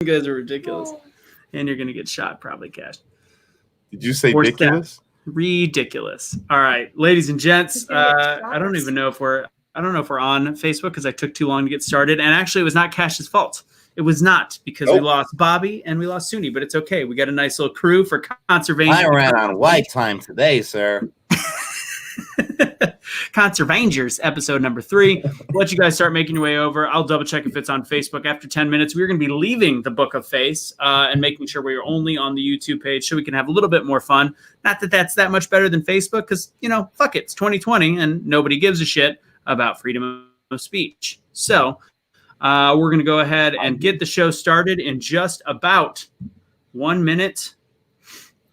You guys are ridiculous. And you're going to get shot probably, Cash. Did you say ridiculous? Ridiculous. All right, ladies and gents, I don't know if we're on Facebook because I took too long to get started. And actually, it was not Cash's fault. It was not because we lost Bobby and we lost Soonie, but it's okay. We got a nice little crew for ConserVengers. I ran on white time today, sir. ConserVengers episode number 3. I'll let you guys start making your way over. I'll double check if it's on Facebook. After 10 minutes, we're going to be leaving the Book of Face and making sure we are only on the YouTube page so we can have a little bit more fun. Not that that's that much better than Facebook because, fuck it. It's 2020 and nobody gives a shit about freedom of speech. So we're going to go ahead and get the show started in just about 1 minute.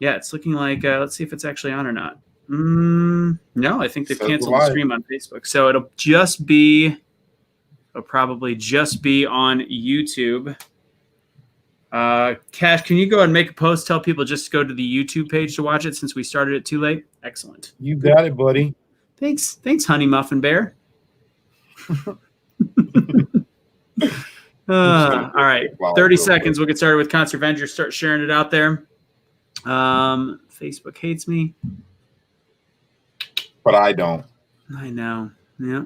Yeah, it's looking like, let's see if it's actually on or not. No, I think they've canceled the stream on Facebook. So it'll probably just be on YouTube. Cash, can you go ahead and make a post? Tell people just to go to the YouTube page to watch it since we started it too late. Excellent. You got it, buddy. Thanks, Honey Muffin Bear. All right, 30 seconds. We'll get started with ConserVengers. Start sharing it out there. Facebook hates me. But I don't. I know. Yeah.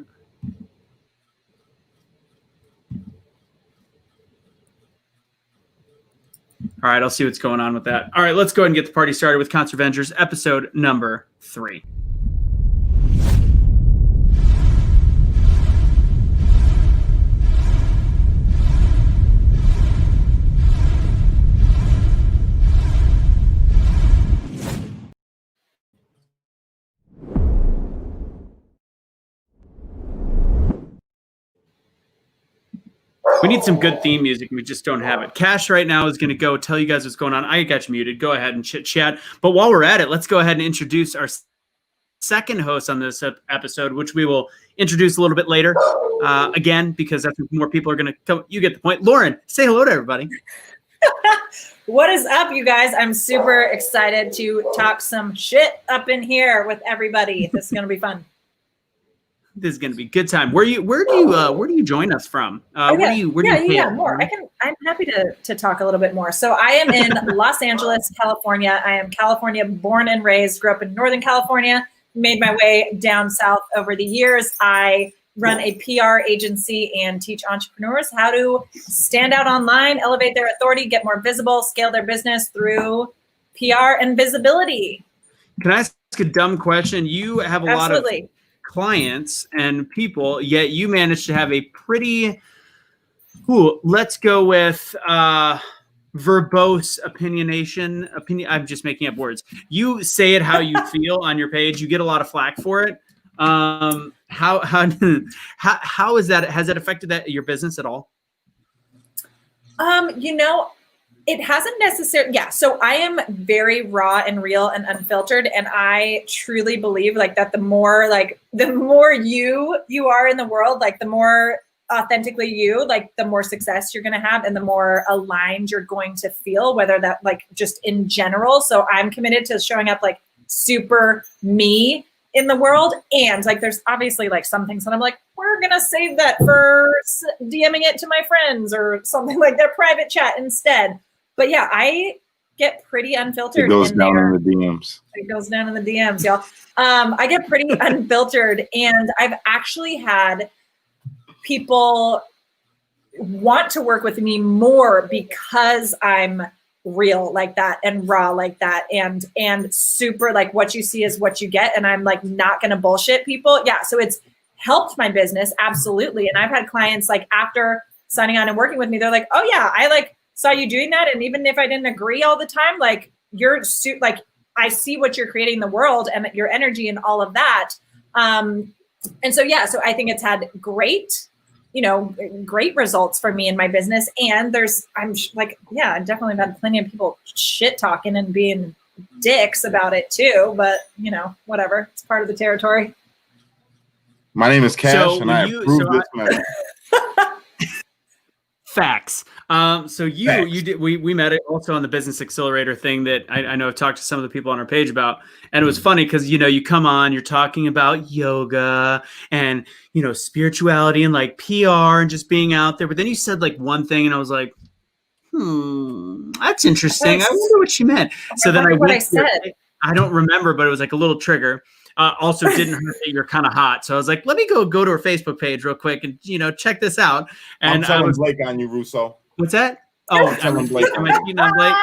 All right, I'll see what's going on with that. All right, let's go ahead and get the party started with ConserVengers episode number 3. We need some good theme music, and we just don't have it. Cash right now is going to go tell you guys what's going on. I got you muted. Go ahead and chit-chat. But while we're at it, let's go ahead and introduce our second host on this episode, which we will introduce a little bit later. Again, because that's more people are going to come. You get the point. Lauren, say hello to everybody. What is up, you guys? I'm super excited to talk some shit up in here with everybody. This is going to be fun. This is going to be a good time. Where do you join us from? More. I'm happy to talk a little bit more. So I am in Los Angeles, California. I am California born and raised, grew up in Northern California, made my way down south over the years. I run a PR agency and teach entrepreneurs how to stand out online, elevate their authority, get more visible, scale their business through PR and visibility. Can I ask a dumb question? You have a lot of clients and people, yet you managed to have a pretty let's go with verbose opinion. I'm just making up words. You say it how you feel on your page. You get a lot of flack for it. How is that? Has it affected your business at all? It hasn't necessarily. Yeah. So I am very raw and real and unfiltered. And I truly believe that the more you are in the world, the more authentically you, the more success you're going to have and the more aligned you're going to feel, whether that just in general. So I'm committed to showing up super me in the world. And there's obviously some things that I'm we're going to save that for DMing it to my friends or something like that, private chat instead. But yeah, I get pretty unfiltered. It goes down in the DMs. It goes down in the DMs, y'all. I get pretty unfiltered, and I've actually had people want to work with me more because I'm real like that and raw like that and super what you see is what you get, and I'm not gonna bullshit people. Yeah, so it's helped my business absolutely, and I've had clients after signing on and working with me, they're oh yeah, I saw you doing that, and even if I didn't agree all the time, you're I see what you're creating in the world and your energy and all of that. And so yeah, so I think it's had great results for me in my business. And I've definitely had plenty of people shit talking and being dicks about it too, but whatever, it's part of the territory. My name is Cash, and I approve this matter. Facts. You did. We met it also on the Business Accelerator thing that I know I've talked to some of the people on our page about, and it was funny because you come on, you're talking about yoga and spirituality and PR and just being out there, but then you said one thing, and I was that's interesting. I wonder what she meant. So then I said. I don't remember, but it was like a little trigger. Also didn't hurt that you're kind of hot. So I was like, let me go to her Facebook page real quick and, check this out. And I'm telling Blake on you, Russo. What's that? Oh, I'm telling Blake. Blake?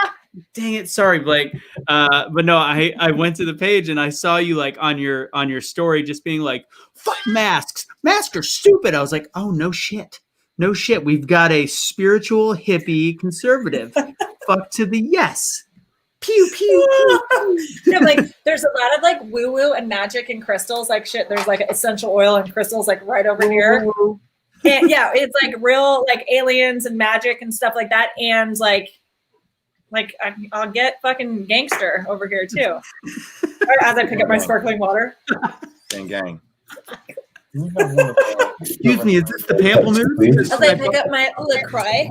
Dang it. Sorry, Blake. But no, I went to the page and I saw you like on your story, just being like, fuck masks. Masks are stupid. I was like, oh, no shit. No shit. We've got a spiritual hippie conservative. Fuck to the yes. Pew, pew, pew. Yeah, like there's a lot of like woo woo and magic and crystals, like shit. There's like essential oil and crystals like right over here. And yeah, it's like real like aliens and magic and stuff like that. And like I'll get fucking gangster over here too. As I pick up my sparkling water. Gang. Excuse me, is this the pamplemousse? As I pick up my LaCroix.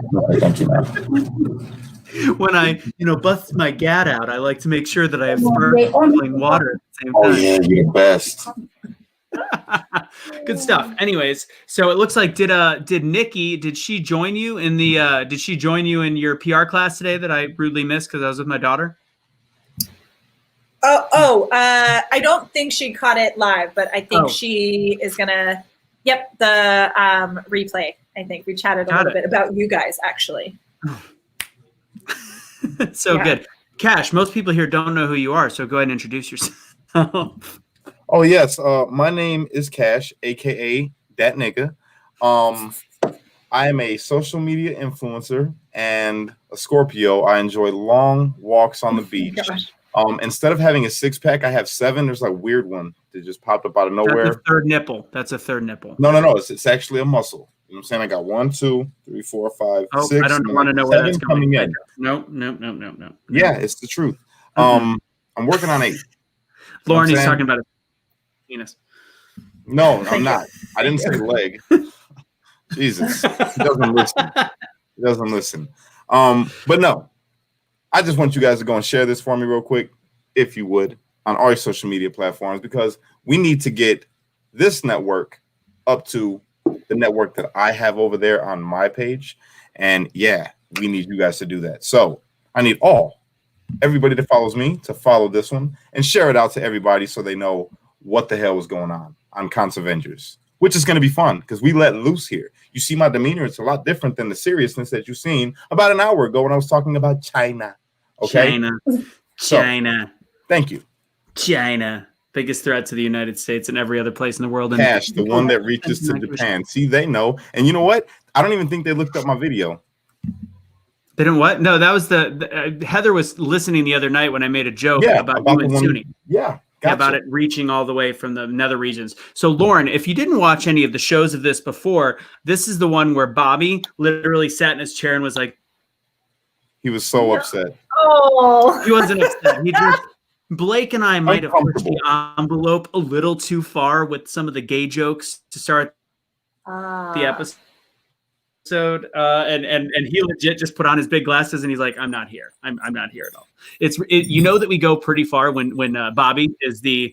When I, bust my gat out, I like to make sure that I have sparkling water at the same time. Oh yeah, you're the best. Good stuff. Anyways, so it looks like did Nikki, did she join you in your PR class today that I rudely missed because I was with my daughter? I don't think she caught it live, but I think she is gonna. Yep, the replay. I think we chatted a little bit about you guys actually. So good. Kash, most people here don't know who you are, so go ahead and introduce yourself. Oh yes, my name is Kash, aka Dat Nigga. I am a social media influencer and a Scorpio. I enjoy long walks on the beach. Instead of having a 6-pack, I have 7. There's like a weird one that just popped up out of nowhere. That's a third nipple. That's a third nipple. No. It's actually a muscle. You know what I'm saying? I got 1, 2, 3, 4, 5, 6. I don't want to know where that's coming in. No. Yeah, it's the truth. I'm working on 8. Lauren, he's talking about his penis. No, I'm not. I didn't say leg. Jesus, he doesn't listen. But no, I just want you guys to go and share this for me real quick, if you would, on all your social media platforms, because we need to get this network up to the network that I have over there on my page. And yeah, we need you guys to do that. So I need everybody that follows me to follow this one and share it out to everybody so they know what the hell is going on ConserVengers, which is going to be fun because we let loose here. You see my demeanor. It's a lot different than the seriousness that you've seen about an hour ago when I was talking about China. Okay. China. Thank you. China. Biggest threat to the United States and every other place in the world. Kash, the one that reaches to Japan. See, they know. And you know what? I don't even think they looked up my video. They didn't what? No, that was Heather was listening the other night when I made a joke about you and Soonie. Yeah. Gotcha. About it reaching all the way from the nether regions. So Lauren, if you didn't watch any of the shows of this before, this is the one where Bobby literally sat in his chair and was like, he was so upset. Oh, he wasn't upset. He just, Blake and I might have pushed the envelope a little too far with some of the gay jokes to start the episode. And he legit just put on his big glasses and he's like, I'm not here. I'm not here at all. You know that we go pretty far when Bobby is the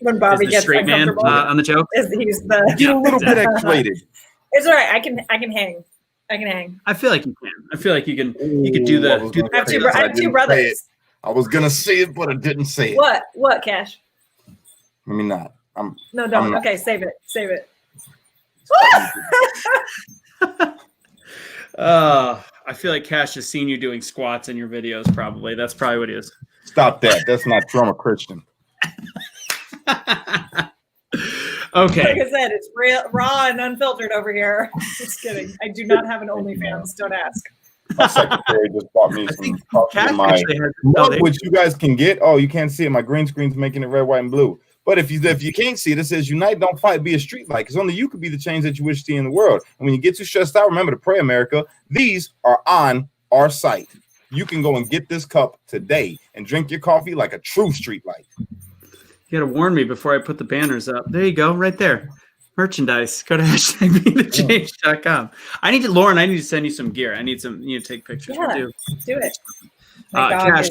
straight man on the joke. He's the get a little bit X-rated. It's all right. I can hang. I feel like you can. I feel like you can do the. I have two brothers. I was gonna say it, but I didn't say it. What, Kash? Let me not. No, don't. Okay, save it. I feel like Kash has seen you doing squats in your videos. Probably that's probably what it is. Stop that. That's not drama Christian. Okay. Like I said, it's real, raw and unfiltered over here. Just kidding. I do not have an OnlyFans. Don't ask. My secretary just bought me some coffee in my mug, which you guys can get. Oh, you can't see it. My green screen's making it red, white, and blue. But if you can't see it, it says unite, don't fight, be a street light. Because only you could be the change that you wish to see in the world. And when you get too stressed out, remember to pray, America. These are on our site. You can go and get this cup today and drink your coffee like a true street light. You got to warn me before I put the banners up. There you go, right there. Merchandise. Go to #BeTheChange.com. Lauren, I need to send you some gear. I need some, take pictures. Yeah, do it. Kash,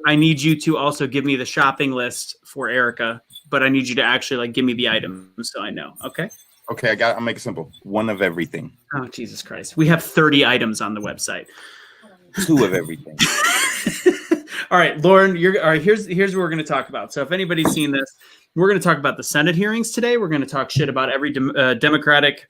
I need you to also give me the shopping list for Erica, but I need you to actually give me the items so I know. Okay. Okay, I'll make it simple. One of everything. Oh, Jesus Christ. We have 30 items on the website. two of everything. All right, Lauren, all right. Here's what we're going to talk about. So if anybody's seen this, we're going to talk about the Senate hearings today. We're going to talk shit about every Democratic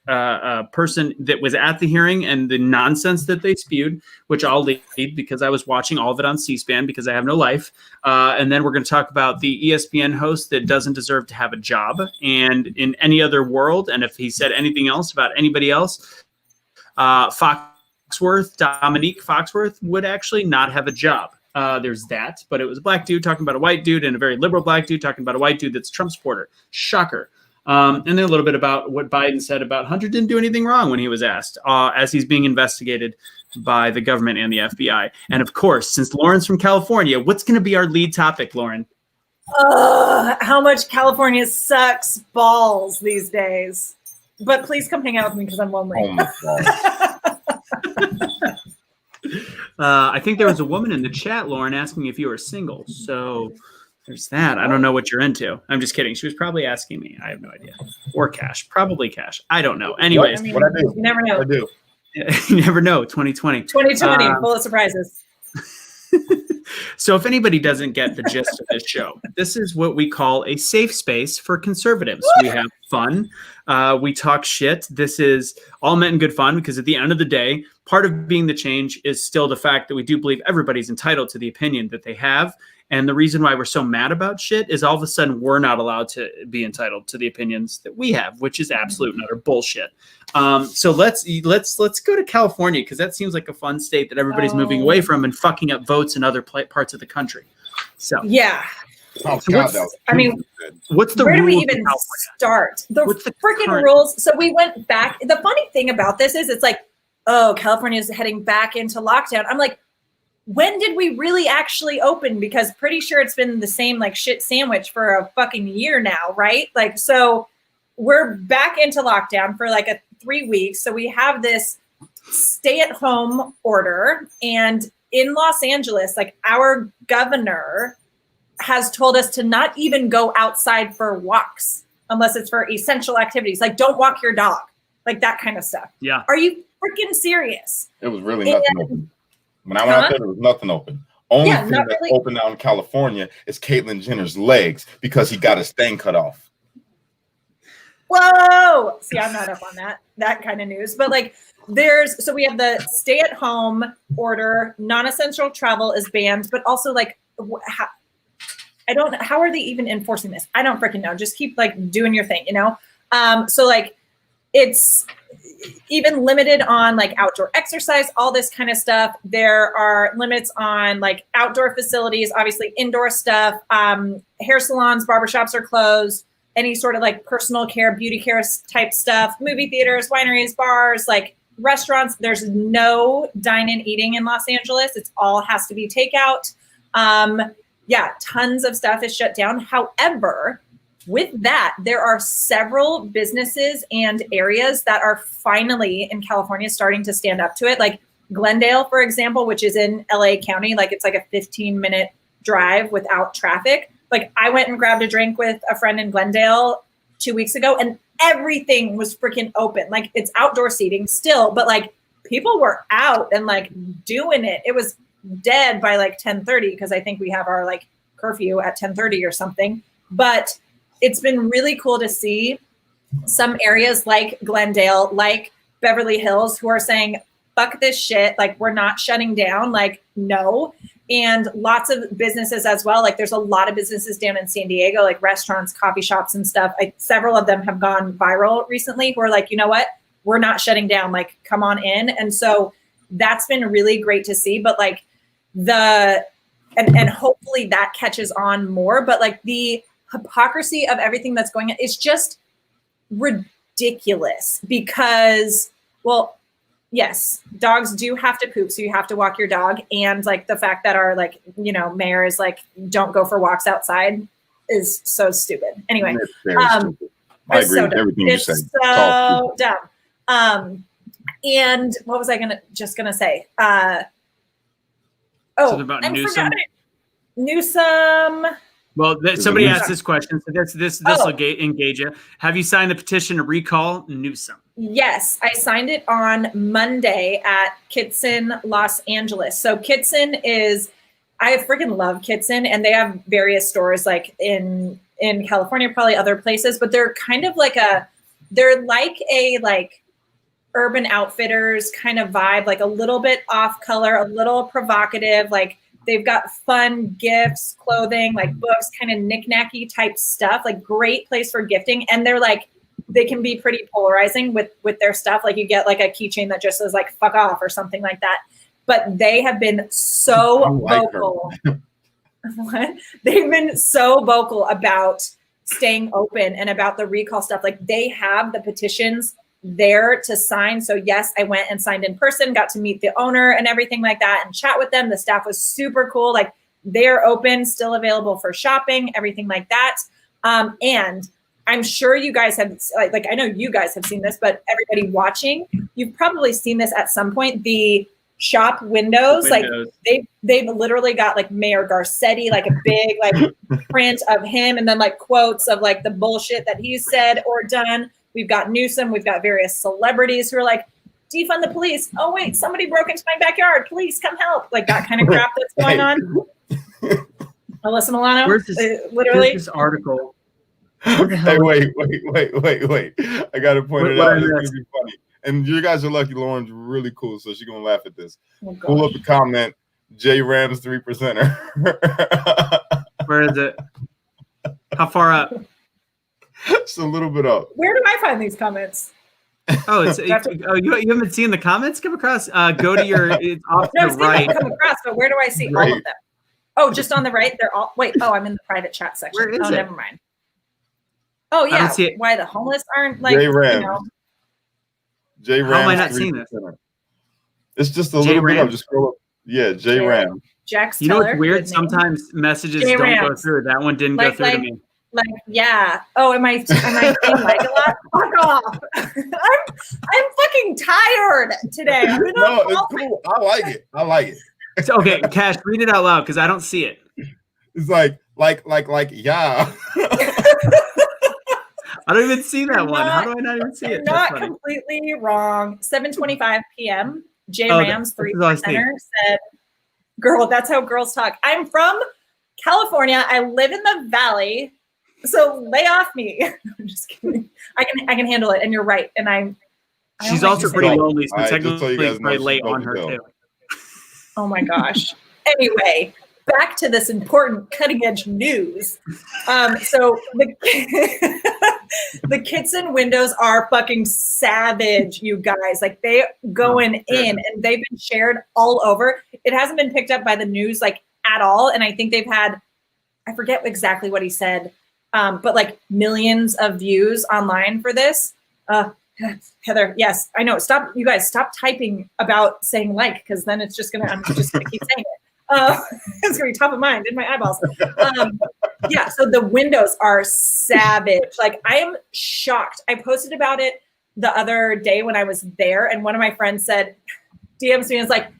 person that was at the hearing and the nonsense that they spewed, which I'll lead because I was watching all of it on C-SPAN because I have no life. And then we're going to talk about the ESPN host that doesn't deserve to have a job. And in any other world, and if he said anything else about anybody else, Dominique Foxworth would actually not have a job. There's that, but it was a black dude talking about a white dude and a very liberal black dude talking about a white dude that's a Trump supporter. Shocker. And then a little bit about what Biden said about Hunter didn't do anything wrong when he was asked, as he's being investigated by the government and the FBI. And of course, since Lauren's from California, what's going to be our lead topic, Lauren? How much California sucks balls these days. But please come hang out with me because I'm lonely. Oh my God. I think there was a woman in the chat, Lauren, asking if you were single. So there's that. I don't know what you're into. I'm just kidding. She was probably asking me. I have no idea. Or Cash. Probably Cash. I don't know. Anyways. What I do? You never know. I do. You never know. 2020. 2020, full of surprises. So if anybody doesn't get the gist of this show, this is what we call a safe space for conservatives. We have fun. We talk shit. This is all meant in good fun because at the end of the day, part of being the change is still the fact that we do believe everybody's entitled to the opinion that they have. And the reason why we're so mad about shit is all of a sudden we're not allowed to be entitled to the opinions that we have, which is absolute and utter bullshit. So let's go to California because that seems like a fun state that everybody's moving away from and fucking up votes in other parts of the country. So yeah. Oh, So God, what's the where do we rule of even California? start? The What's the freaking current- rules. So we went back. The funny thing about this is it's like, oh, California is heading back into lockdown. I'm like, when did we really actually open? Because pretty sure it's been the same like shit sandwich for a fucking year now, right? Like, so we're back into lockdown for like 3 weeks. So we have this stay-at-home order. And in Los Angeles, like our governor has told us to not even go outside for walks unless it's for essential activities. Like don't walk your dog, like that kind of stuff. Yeah. Are you freaking serious? It was really nothing open. When I went out there, there was nothing open. Only thing that's really open out in California is Caitlyn Jenner's legs because he got his thing cut off. Whoa. See, I'm not up on that kind of news. But like so we have the stay-at-home order, non-essential travel is banned, but also like how are they even enforcing this? I don't freaking know. Just keep like doing your thing, you know? So like it's even limited on like outdoor exercise, all this kind of stuff. There are limits on like outdoor facilities, obviously indoor stuff. Hair salons, barbershops are closed. Any sort of like personal care, beauty care type stuff, movie theaters, wineries, bars, like restaurants. There's no dine-in eating in Los Angeles. It's all has to be takeout. Yeah, tons of stuff is shut down. However, with that, there are several businesses and areas that are finally in California starting to stand up to it. Like Glendale, for example, which is in LA County, like it's like a 15-minute drive without traffic. Like I went and grabbed a drink with a friend in Glendale 2 weeks ago and everything was freaking open. Like it's outdoor seating still, but like people were out and like doing it. It was dead by like 10:30 because I think we have our like curfew at 10:30 or something. But it's been really cool to see some areas like Glendale, like Beverly Hills, who are saying, fuck this shit. Like, we're not shutting down. Like, no. And lots of businesses as well. Like, there's a lot of businesses down in San Diego, like restaurants, coffee shops and stuff. Several of them have gone viral recently who are like, you know what? We're not shutting down. Like, come on in. And so that's been really great to see. But like and hopefully that catches on more. But like the hypocrisy of everything that's going on is just ridiculous because, well, yes, dogs do have to poop, so you have to walk your dog. And like the fact that our like, you know, mayor is like, don't go for walks outside is so stupid. Anyway, stupid. I agree with everything you said. So dumb. And what was I gonna say? Something about Newsom. Newsom. Well, somebody asked this question, so this will engage you. Have you signed the petition to recall Newsom? Yes, I signed it on Monday at Kitson, Los Angeles. So Kitson is, I freaking love Kitson, and they have various stores like in California, probably other places, but they're kind of like they're like a Urban Outfitters kind of vibe, like a little bit off color, a little provocative, like they've got fun gifts, clothing, like books, kind of knick-knacky type stuff, like great place for gifting. And they're like, they can be pretty polarizing with their stuff. Like you get like a keychain that just says like fuck off or something like that. But they have been so vocal. What? They've been so vocal about staying open and about the recall stuff. Like they have the petitions there to sign. So yes, I went and signed in person, got to meet the owner and everything like that and chat with them. The staff was super cool. Like they're open, still available for shopping, everything like that. And I'm sure you guys have, like, I know you guys have seen this, but everybody watching, you've probably seen this at some point. The shop windows. Like they've literally got like Mayor Garcetti, like a big like print of him, and then like quotes of like the bullshit that he's said or done. We've got Newsom. We've got various celebrities who are like, defund the police. Oh wait, somebody broke into my backyard. Please come help. Like that kind of crap that's going on. Alyssa Milano, literally. This article. Hey, wait. I got to point it out. It's going to be funny. And you guys are lucky. Lauren's really cool, so she's going to laugh at this. Oh, pull up a comment. J Rams 3%er. Where is it? How far up? It's a little bit up. Where do I find these comments? Oh, you haven't seen the comments come across? Go to your, it's off to the right. Come across, but where do I see all of them? Oh, just on the right. They're all, wait, I'm in the private chat section. Where is it? Never mind. Oh yeah, why the homeless aren't like, J Rams. You know. J Rams. How am I not seeing this? It's just a little bit up. Just scroll up. Yeah, J Ram. Jax You know what's weird? Sometimes messages don't go through. That one didn't go through to me. Like, yeah. Oh, am I saying like a lot? Fuck off. I'm fucking tired today. No, it's cool. I like it. Okay, Kash, read it out loud because I don't see it. It's like, yeah. I don't even see that one. How do I not even see it? Not completely wrong. 7:25 p.m. J Rams 3% said, "Girl, that's how girls talk. I'm from California. I live in the Valley, so lay off me." I'm just kidding. I can handle it, and you're right. And she's also pretty lonely, so technically it's probably late on her too. Oh my gosh. Anyway, back to this important cutting edge news. So the Kitson windows are fucking savage, you guys. Like they going in and they've been shared all over. It hasn't been picked up by the news like at all. And I think they've had, I forget exactly what he said, but like millions of views online for this. Heather, yes, I know. Stop, you guys, stop typing about saying like, because then it's just gonna, I'm just gonna keep saying it. It's gonna be top of mind in my eyeballs. Yeah, so the windows are savage. Like I am shocked. I posted about it the other day when I was there, and one of my friends said, DMs me and was like,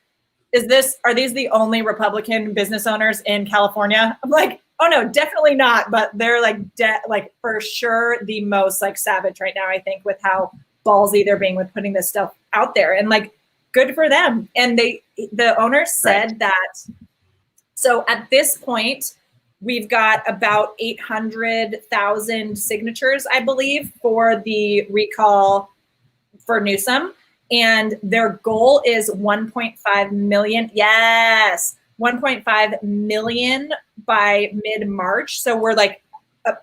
are these the only Republican business owners in California? I'm like, oh no, definitely not. But they're like for sure the most like savage right now, I think, with how ballsy they're being with putting this stuff out there, and like good for them. And the owner said that, so at this point, we've got about 800,000 signatures, I believe, for the recall for Newsom. And their goal is 1.5 million. Yes, 1.5 million by mid-March. So we're like, I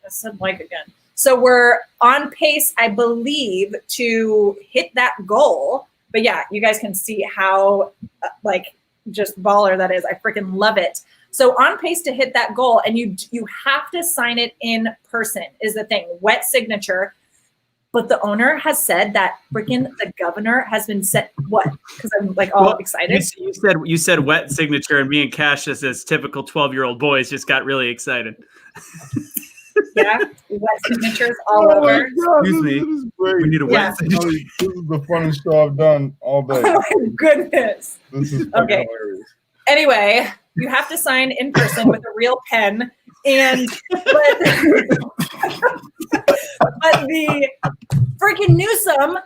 said like again. So we're on pace, I believe, to hit that goal. But yeah, you guys can see how like just baller that is. I freaking love it. So on pace to hit that goal, and you have to sign it in person is the thing, wet signature. But the owner has said that freaking the governor has been set. What? Because I'm like all excited. You said wet signature, and me and Kash, as typical 12-year-old boys, just got really excited. Yeah, wet signatures all over. God, excuse me. We need a wet signature. This is the funniest show I've done all day. Oh my goodness. This is okay. Hilarious. Anyway, you have to sign in person with a real pen, but the freaking Newsom,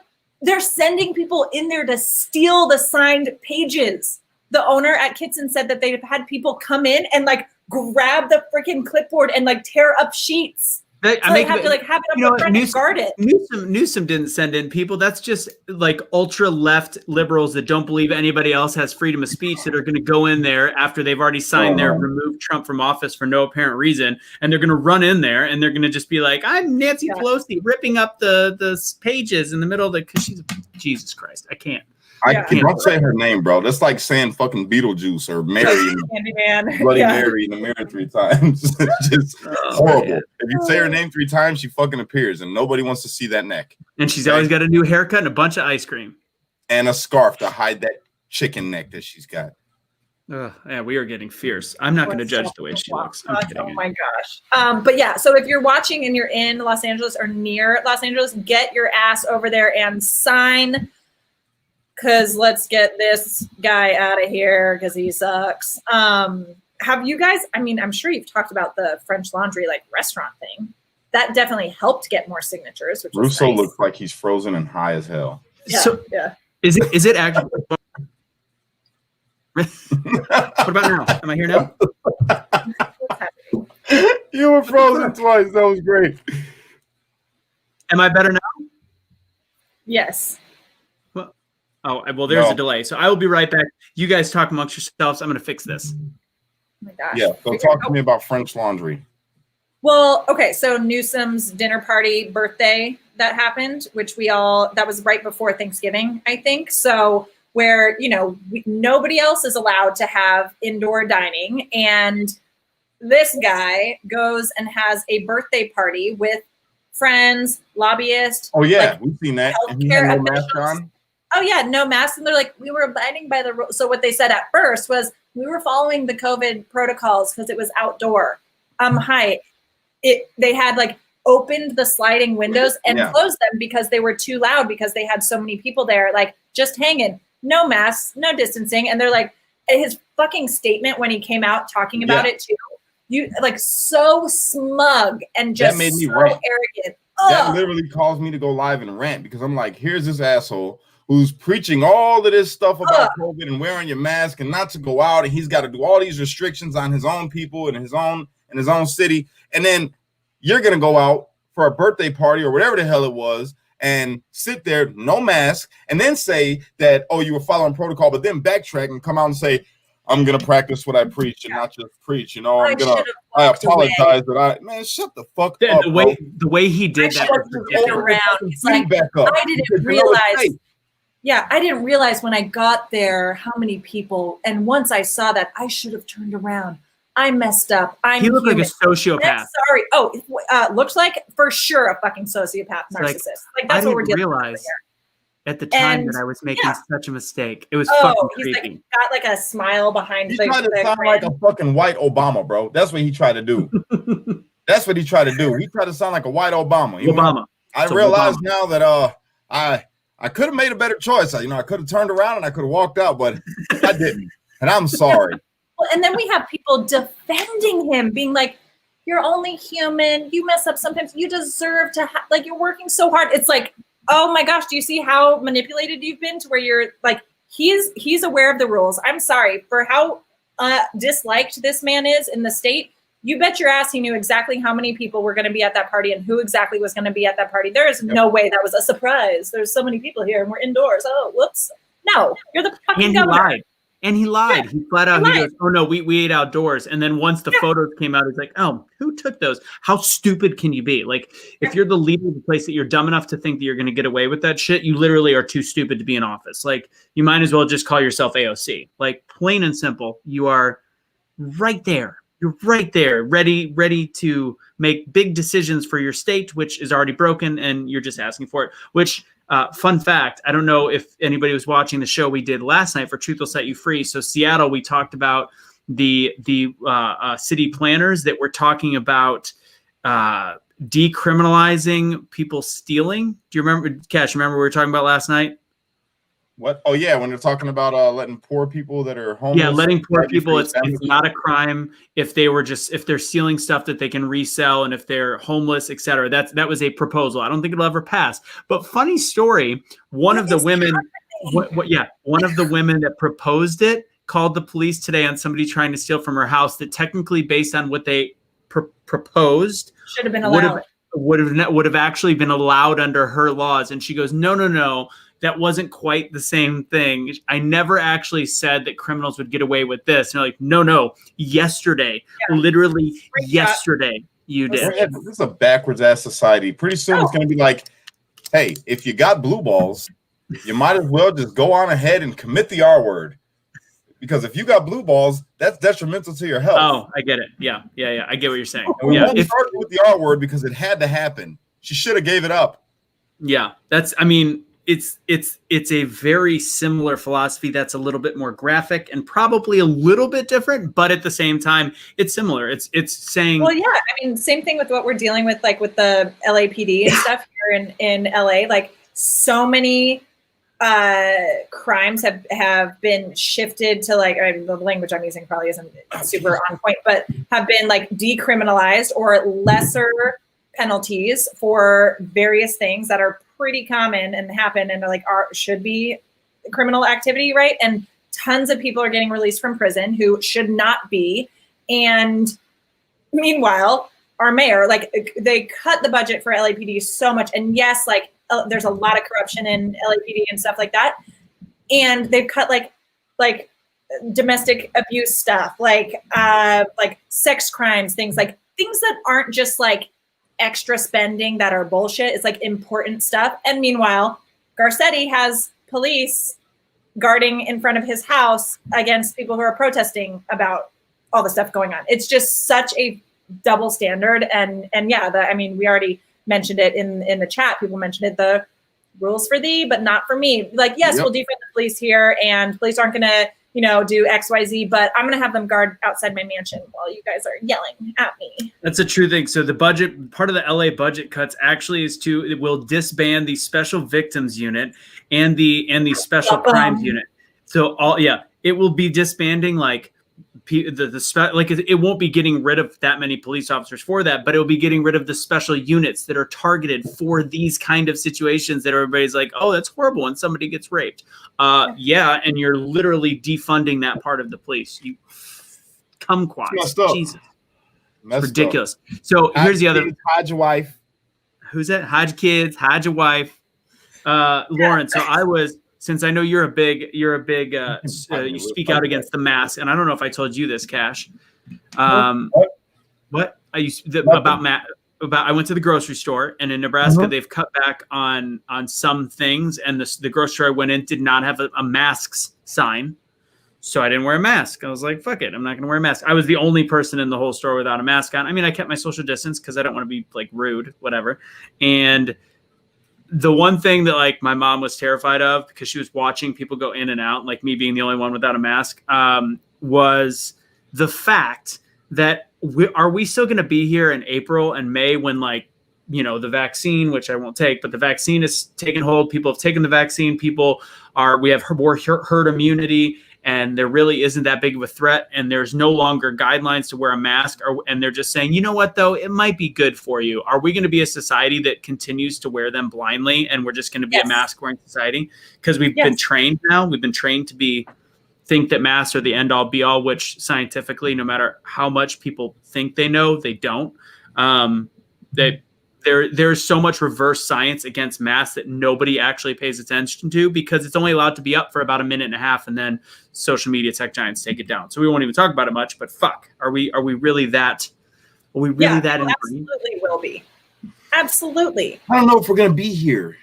they're sending people in there to steal the signed pages. The owner at Kitson said that they've had people come in and like grab the freaking clipboard and like tear up sheets. So they have to like have it up front and guard it. Newsom didn't send in people. That's just like ultra left liberals that don't believe anybody else has freedom of speech that are going to go in there after they've already signed their remove Trump from office for no apparent reason. And they're going to run in there and they're going to just be like, I'm Nancy Pelosi ripping up the pages in the middle of the, because she's, Jesus Christ, I can't. Don't say her name, bro. That's like saying fucking Beetlejuice or Mary, Bloody Mary in the mirror 3 times. It's just horrible. Man. If you say her name 3 times, she fucking appears, and nobody wants to see that neck. And she's always got a new haircut and a bunch of ice cream and a scarf to hide that chicken neck that she's got. Yeah, we are getting fierce. I'm not going to judge the way she looks. Oh my gosh. But yeah, so if you're watching and you're in Los Angeles or near Los Angeles, get your ass over there and sign. Because let's get this guy out of here because he sucks. Have you guys, I mean, I'm sure you've talked about the French Laundry like restaurant thing. That definitely helped get more signatures. Which Russo nice. Looks like he's frozen and high as hell. Yeah, so, Is it actually? What about now? Am I here now? You were frozen twice. That was great. Am I better now? Yes. Oh, well, there's a delay. So I will be right back. You guys talk amongst yourselves. I'm going to fix this. Oh my gosh. Yeah. So talk to me about French Laundry. Well, okay. So Newsom's dinner party birthday that happened, which that was right before Thanksgiving, I think. So where, nobody else is allowed to have indoor dining. And this guy goes and has a birthday party with friends, lobbyists. Oh, yeah. We've seen that. And he had no mask on. Oh yeah, no mask. And they're like, we were abiding by the rules. So what they said at first was we were following the COVID protocols because it was outdoor. They had like opened the sliding windows and closed them because they were too loud because they had so many people there, like just hanging, no masks, no distancing. And they're like, his fucking statement when he came out talking about it too, you like so smug and just that made me so arrogant. That literally caused me to go live and rant because I'm like, here's this asshole who's preaching all of this stuff about COVID and wearing your mask and not to go out, and he's got to do all these restrictions on his own people and his own city, and then you're gonna go out for a birthday party or whatever the hell it was and sit there no mask and then say that you were following protocol, but then backtrack and come out and say I'm gonna practice what I preach and not just preach. I apologize that man, shut the fuck up. The way he did that was around. It's like I didn't realize. Yeah, I didn't realize when I got there how many people. And once I saw that, I should have turned around. I messed up. He looked like a sociopath. I'm sorry. Looks like for sure a fucking sociopath narcissist. Like that's what we're dealing with here. At the time that I was making such a mistake. It was fucking creepy. He's got like a smile behind. He tried to sound like a fucking white Obama, bro. That's what he tried to do. That's what he tried to do. He tried to sound like a white Obama. I realize now that I could have made a better choice. I could have turned around and I could have walked out, but I didn't. And I'm sorry. Well, and then we have people defending him, being like, you're only human. You mess up sometimes. You deserve to you're working so hard. It's like, oh my gosh, do you see how manipulated you've been to where you're like, he's aware of the rules. I'm sorry for how disliked this man is in the state. You bet your ass he knew exactly how many people were going to be at that party and who exactly was going to be at that party. There is no way that was a surprise. There's so many people here and we're indoors. Oh, whoops. No, you're the fucking governor. And he lied. He flat out, he goes, oh no, we ate outdoors. And then once the photos came out, he's like, oh, who took those? How stupid can you be? Like, if you're the leader of the place that you're dumb enough to think that you're going to get away with that shit, you literally are too stupid to be in office. Like, you might as well just call yourself AOC. Like, plain and simple, you are right there. You're right there, ready to make big decisions for your state, which is already broken, and you're just asking for it. Which, fun fact, I don't know if anybody was watching the show we did last night for Truth Will Set You Free. So Seattle, we talked about the city planners that were talking about decriminalizing people stealing. Do you remember, Kash? Remember what we were talking about last night? What? Oh yeah, when they're talking about letting poor people that are homeless. Yeah, letting poor people. It's not a crime if they're stealing stuff that they can resell, and if they're homeless, etc. That was a proposal. I don't think it'll ever pass. But funny story, one of the women that proposed it called the police today on somebody trying to steal from her house. That technically, based on what they proposed, should have been allowed. Would have actually been allowed under her laws. And she goes, no. That wasn't quite the same thing. I never actually said that criminals would get away with this. And they're like, no. Yesterday, literally yesterday, you did. This is a backwards ass society. Pretty soon it's going to be like, hey, if you got blue balls, you might as well just go on ahead and commit the R word. Because if you got blue balls, that's detrimental to your health. Oh, I get it. Yeah. I get what you're saying. And we won't start with the R word because it had to happen. She should have gave it up. Yeah, it's a very similar philosophy that's a little bit more graphic and probably a little bit different, but at the same time, it's similar. It's saying, well, yeah, I mean, same thing with what we're dealing with, like with the LAPD and stuff here in LA. Like so many crimes have been shifted to the language I'm using probably isn't super on point, but have been like decriminalized or lesser penalties for various things that are pretty common and happen and should be criminal activity, right? And tons of people are getting released from prison who should not be. And meanwhile, our mayor, they cut the budget for LAPD so much. And yes, there's a lot of corruption in LAPD and stuff like that. And they've cut like domestic abuse stuff, like sex crimes, things that aren't just extra spending that are bullshit. It's important stuff. And meanwhile, Garcetti has police guarding in front of his house against people who are protesting about all the stuff going on. It's just such a double standard. And yeah, we already mentioned it in the chat. People mentioned it, the rules for thee, but not for me. Yes, We'll defund the police here and police aren't going to, do XYZ, but I'm going to have them guard outside my mansion while you guys are yelling at me. That's a true thing. So the budget, part of the LA budget cuts actually it will disband the special victims unit and the special crimes unit. So it will be disbanding it won't be getting rid of that many police officers for that, but it will be getting rid of the special units that are targeted for these kind of situations that everybody's like, oh, that's horrible when somebody gets raped. And you're literally defunding that part of the police. You kumquats. Jesus. Ridiculous. Up. So here's the other. Hide your wife. Who's that? Hide your kids, hide your wife. Lauren, so I was... Since I know you're a big, you speak out against the mask, and I don't know if I told you this, Kash. What? I went to the grocery store, and in Nebraska they've cut back on some things, and the grocery store I went in did not have a masks sign, so I didn't wear a mask. I was like, fuck it, I'm not gonna wear a mask. I was the only person in the whole store without a mask on. I mean, I kept my social distance because I don't want to be rude, whatever, and. The one thing that my mom was terrified of because she was watching people go in and out, me being the only one without a mask, was the fact that are we still going to be here in April and May when the vaccine, which I won't take, but the vaccine is taking hold. People have taken the vaccine. We have more herd immunity. And there really isn't that big of a threat. And there's no longer guidelines to wear a mask. And they're just saying, you know what, though, it might be good for you. Are we going to be a society that continues to wear them blindly? And we're just going to be a mask wearing society? Because we've been trained now. We've been trained to think that masks are the end all be all, which scientifically, no matter how much people think they know, they don't. There's so much reverse science against masks that nobody actually pays attention to because it's only allowed to be up for about a minute and a half, and then social media tech giants take it down. So we won't even talk about it much. But fuck, are we really that? Are we really that? Absolutely will be. Absolutely. I don't know if we're gonna be here.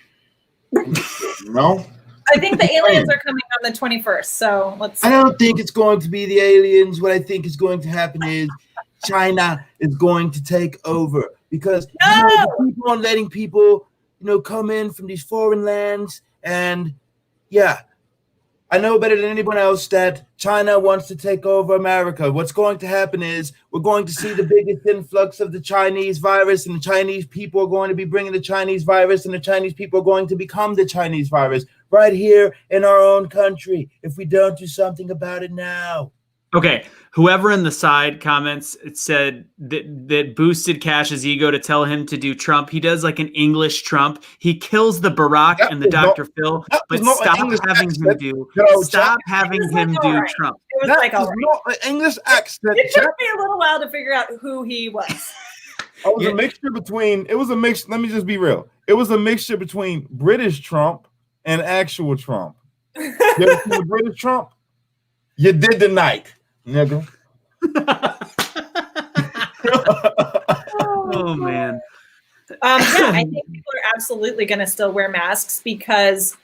No. I think the aliens are coming on the 21st. So let's. I don't think it's going to be the aliens. What I think is going to happen is China is going to take over. Because they keep on letting people, come in from these foreign lands. And I know better than anyone else that China wants to take over America. What's going to happen is we're going to see the biggest influx of the Chinese virus, and the Chinese people are going to be bringing the Chinese virus, and the Chinese people are going to become the Chinese virus. right here in our own country if we don't do something about it now. Okay, whoever in the side comments said that boosted Cash's ego to tell him to do Trump. He does like an English Trump. He kills the Barack and the Dr. Phil, but stop having him do. Stop having him do Trump. It was like all right. Not an English accent. It took me a little while to figure out who he was. It was a mixture between. It was a mix. Let me just be real. It was a mixture between British Trump and actual Trump. You ever seen the British Trump? You did tonight, nigga. Oh man. Yeah, I think people are absolutely going to still wear masks because,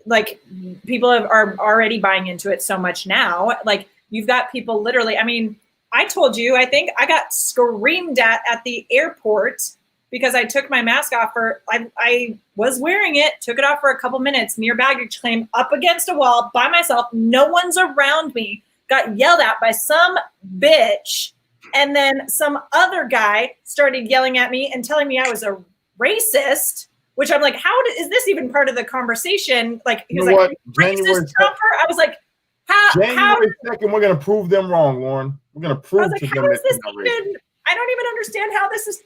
like, people are already buying into it so much now. Like, you've got people literally. I mean, I told you, I think I got screamed at the airport because I took my mask off I was wearing it, took it off for a couple minutes, near baggage claim, up against a wall by myself. No one's around me. Got yelled at by some bitch. And then some other guy started yelling at me and telling me I was a racist, which I'm like, is this even part of the conversation? Like, he was like, racist Trumper? I was like, January 2nd, we're going to prove them wrong, Lauren. We're going to prove to them how is this even, I don't even understand how this is.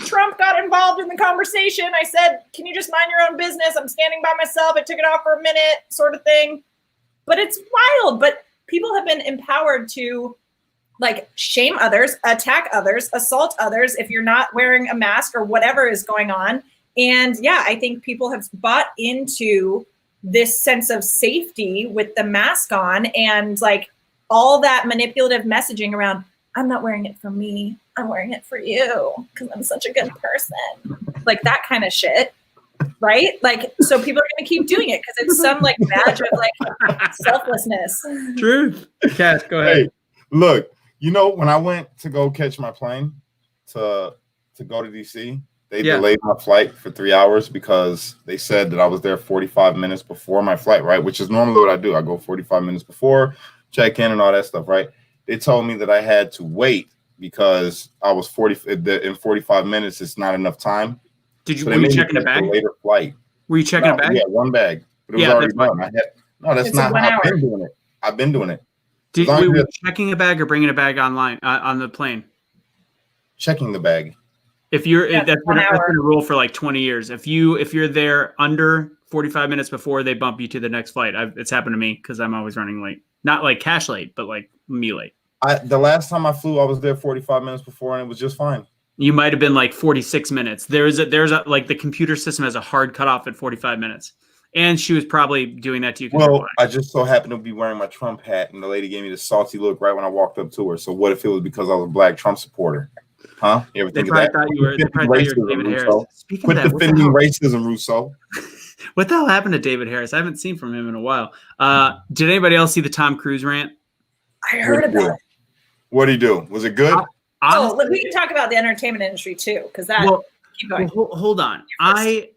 Trump got involved in the conversation. I said, can you just mind your own business? I'm standing by myself. I took it off for a minute, sort of thing. But it's wild. But people have been empowered to, like, shame others, attack others, assault others if you're not wearing a mask or whatever is going on. And yeah, I think people have bought into this sense of safety with the mask on, and like all that manipulative messaging around, I'm not wearing it for me, I'm wearing it for you because I'm such a good person. Like that kind of shit. Right? Like, so people are going to keep doing it because it's some like badge of like selflessness. Truth. Cash, go ahead. Hey, look, you know, when I went to go catch my plane to go to DC, they delayed my flight for 3 hours because they said that I was there 45 minutes before my flight, right? Which is normally what I do. I go 45 minutes before, check in and all that stuff, right? They told me that I had to wait because I was in 45 minutes. It's not enough time. Were you checking a bag? Later flight. Were you checking a bag? Yeah, one bag. But it was already done. That's not how I've been doing it. I've been doing it. Were you checking a bag or bringing a bag online on the plane? Checking the bag. If you're that's been a rule for like 20 years. If you're there under 45 minutes before, they bump you to the next flight. It's happened to me because I'm always running late. Not like Cash late, but like me late. The last time I flew, I was there 45 minutes before, and it was just fine. You might have been like 46 minutes. There's a like the computer system has a hard cutoff at 45 minutes. And she was probably doing that to you. Well, I just so happened to be wearing my Trump hat, and the lady gave me the salty look right when I walked up to her. So what if it was because I was a black Trump supporter? Huh? You ever think of that? Thought you were David Harris. Quit defending racism, Russo. What the hell happened to David Harris? I haven't seen from him in a while. Did anybody else see the Tom Cruise rant? I heard about it. What'd he do? Was it good? We can talk about the entertainment industry too, because that. Keep going. Well, hold on. I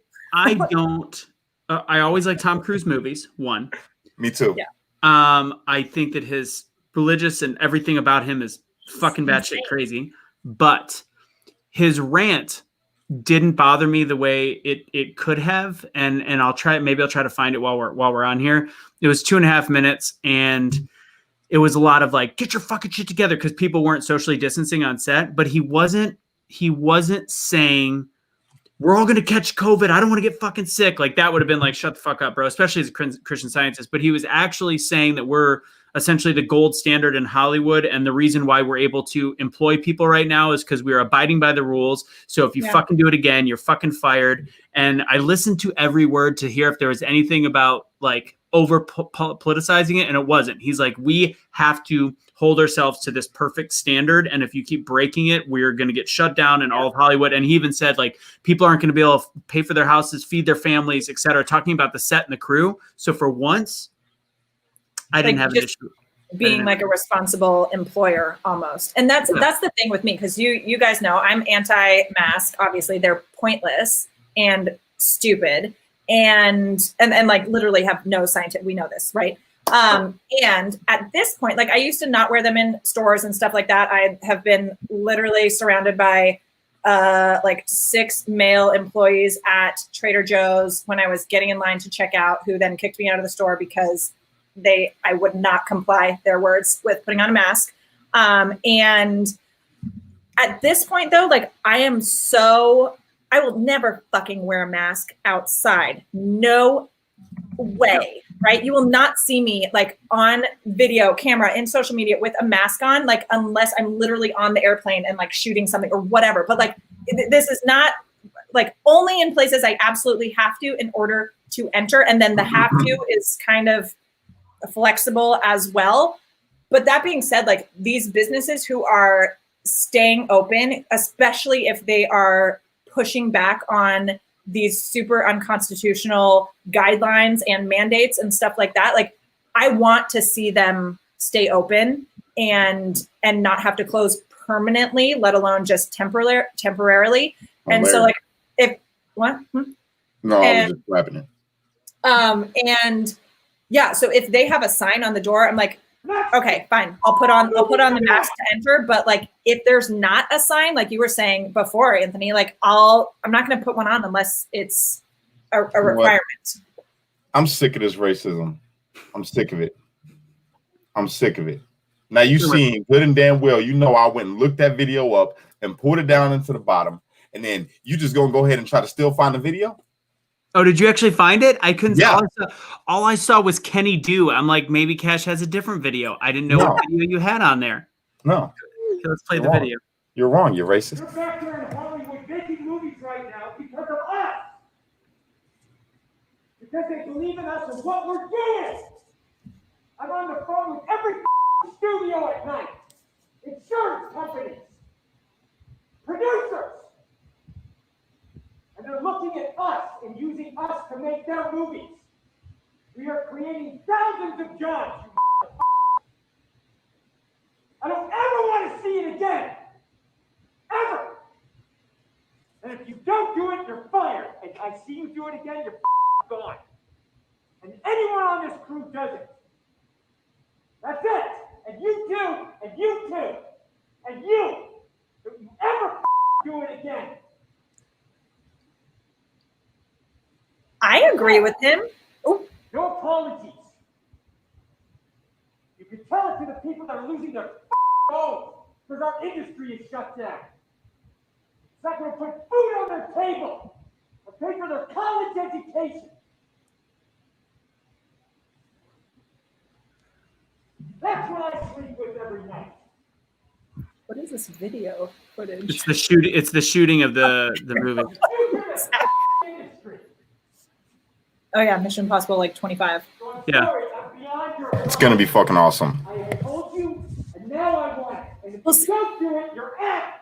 don't. I always like Tom Cruise movies. One. Me too. Yeah. I think that his religious and everything about him is fucking batshit crazy. But his rant didn't bother me the way it could have, and I'll try to find it while we're on here. It was 2.5 minutes, and it was a lot of like, get your fucking shit together, because people weren't socially distancing on set. But he wasn't saying we're all gonna catch COVID, I don't want to get fucking sick. Like that would have been like, shut the fuck up, bro, especially as a Christian Scientist. But he was actually saying that we're essentially the gold standard in Hollywood, and the reason why we're able to employ people right now is because we're abiding by the rules. So if you fucking do it again, you're fucking fired. And I listened to every word to hear if there was anything about like over politicizing it, and it wasn't. He's like, we have to hold ourselves to this perfect standard, and if you keep breaking it, we're going to get shut down in all of Hollywood. And he even said like people aren't going to be able to pay for their houses, feed their families, etc., talking about the set and the crew. So for once, I didn't have an issue being like a responsible employer almost. And that's the thing with me, because you guys know I'm anti-mask. Obviously, they're pointless and stupid and like literally have no scientific. We know this, right? And at this point, like I used to not wear them in stores and stuff like that. I have been literally surrounded by like 6 male employees at Trader Joe's when I was getting in line to check out, who then kicked me out of the store because I would not comply, their words, with putting on a mask. And at this point though, like I will never fucking wear a mask outside. No way, right? You will not see me like on video, camera, in social media with a mask on, like unless I'm literally on the airplane and like shooting something or whatever. But like this is not like only in places I absolutely have to in order to enter. And then the have to is kind of flexible as well. But that being said, like these businesses who are staying open, especially if they are pushing back on these super unconstitutional guidelines and mandates and stuff like that, like I want to see them stay open and not have to close permanently, let alone just temporarily. And so like if what? No, I was just wrapping it. And yeah, so if they have a sign on the door, I'm like, okay, fine. I'll put on the mask to enter. But like, if there's not a sign, like you were saying before, Anthony, like I'm not going to put one on unless it's a requirement. I'm sick of this racism. I'm sick of it. I'm sick of it. Now you seen good and damn well, you know, I went and looked that video up and pulled it down into the bottom. And then you just gonna go ahead and try to still find the video? Oh, did you actually find it? I couldn't. Yeah. All I saw was Kenny Do. I'm like, maybe Cash has a different video. I didn't know what video you had on there. No. Okay, let's play the video. You're wrong. You're racist. You're back here in Hollywood making movies right now because of us. Because they believe in us and what we're doing. I'm on the phone with every studio at night. Insurance companies. Producers. And they're looking at us and using us to make their movies. We are creating thousands of jobs, you I don't ever want to see it again. Ever. And if you don't do it, you're fired. And I see you do it again, you're gone. And anyone on this crew does it. That's it. And you too, and you too, and you. Don't you ever do it again. I agree with him. Ooh. No apologies. You can tell it to the people that are losing their homes because our industry is shut down. It's not going to put food on their table or pay for their college education. That's what I sleep with every night. What is this video footage? It's the shooting of the movie. Oh yeah, Mission Impossible like 25. Yeah. It's gonna be fucking awesome. I have told you, and now I want it. And if you don't do it, you're out.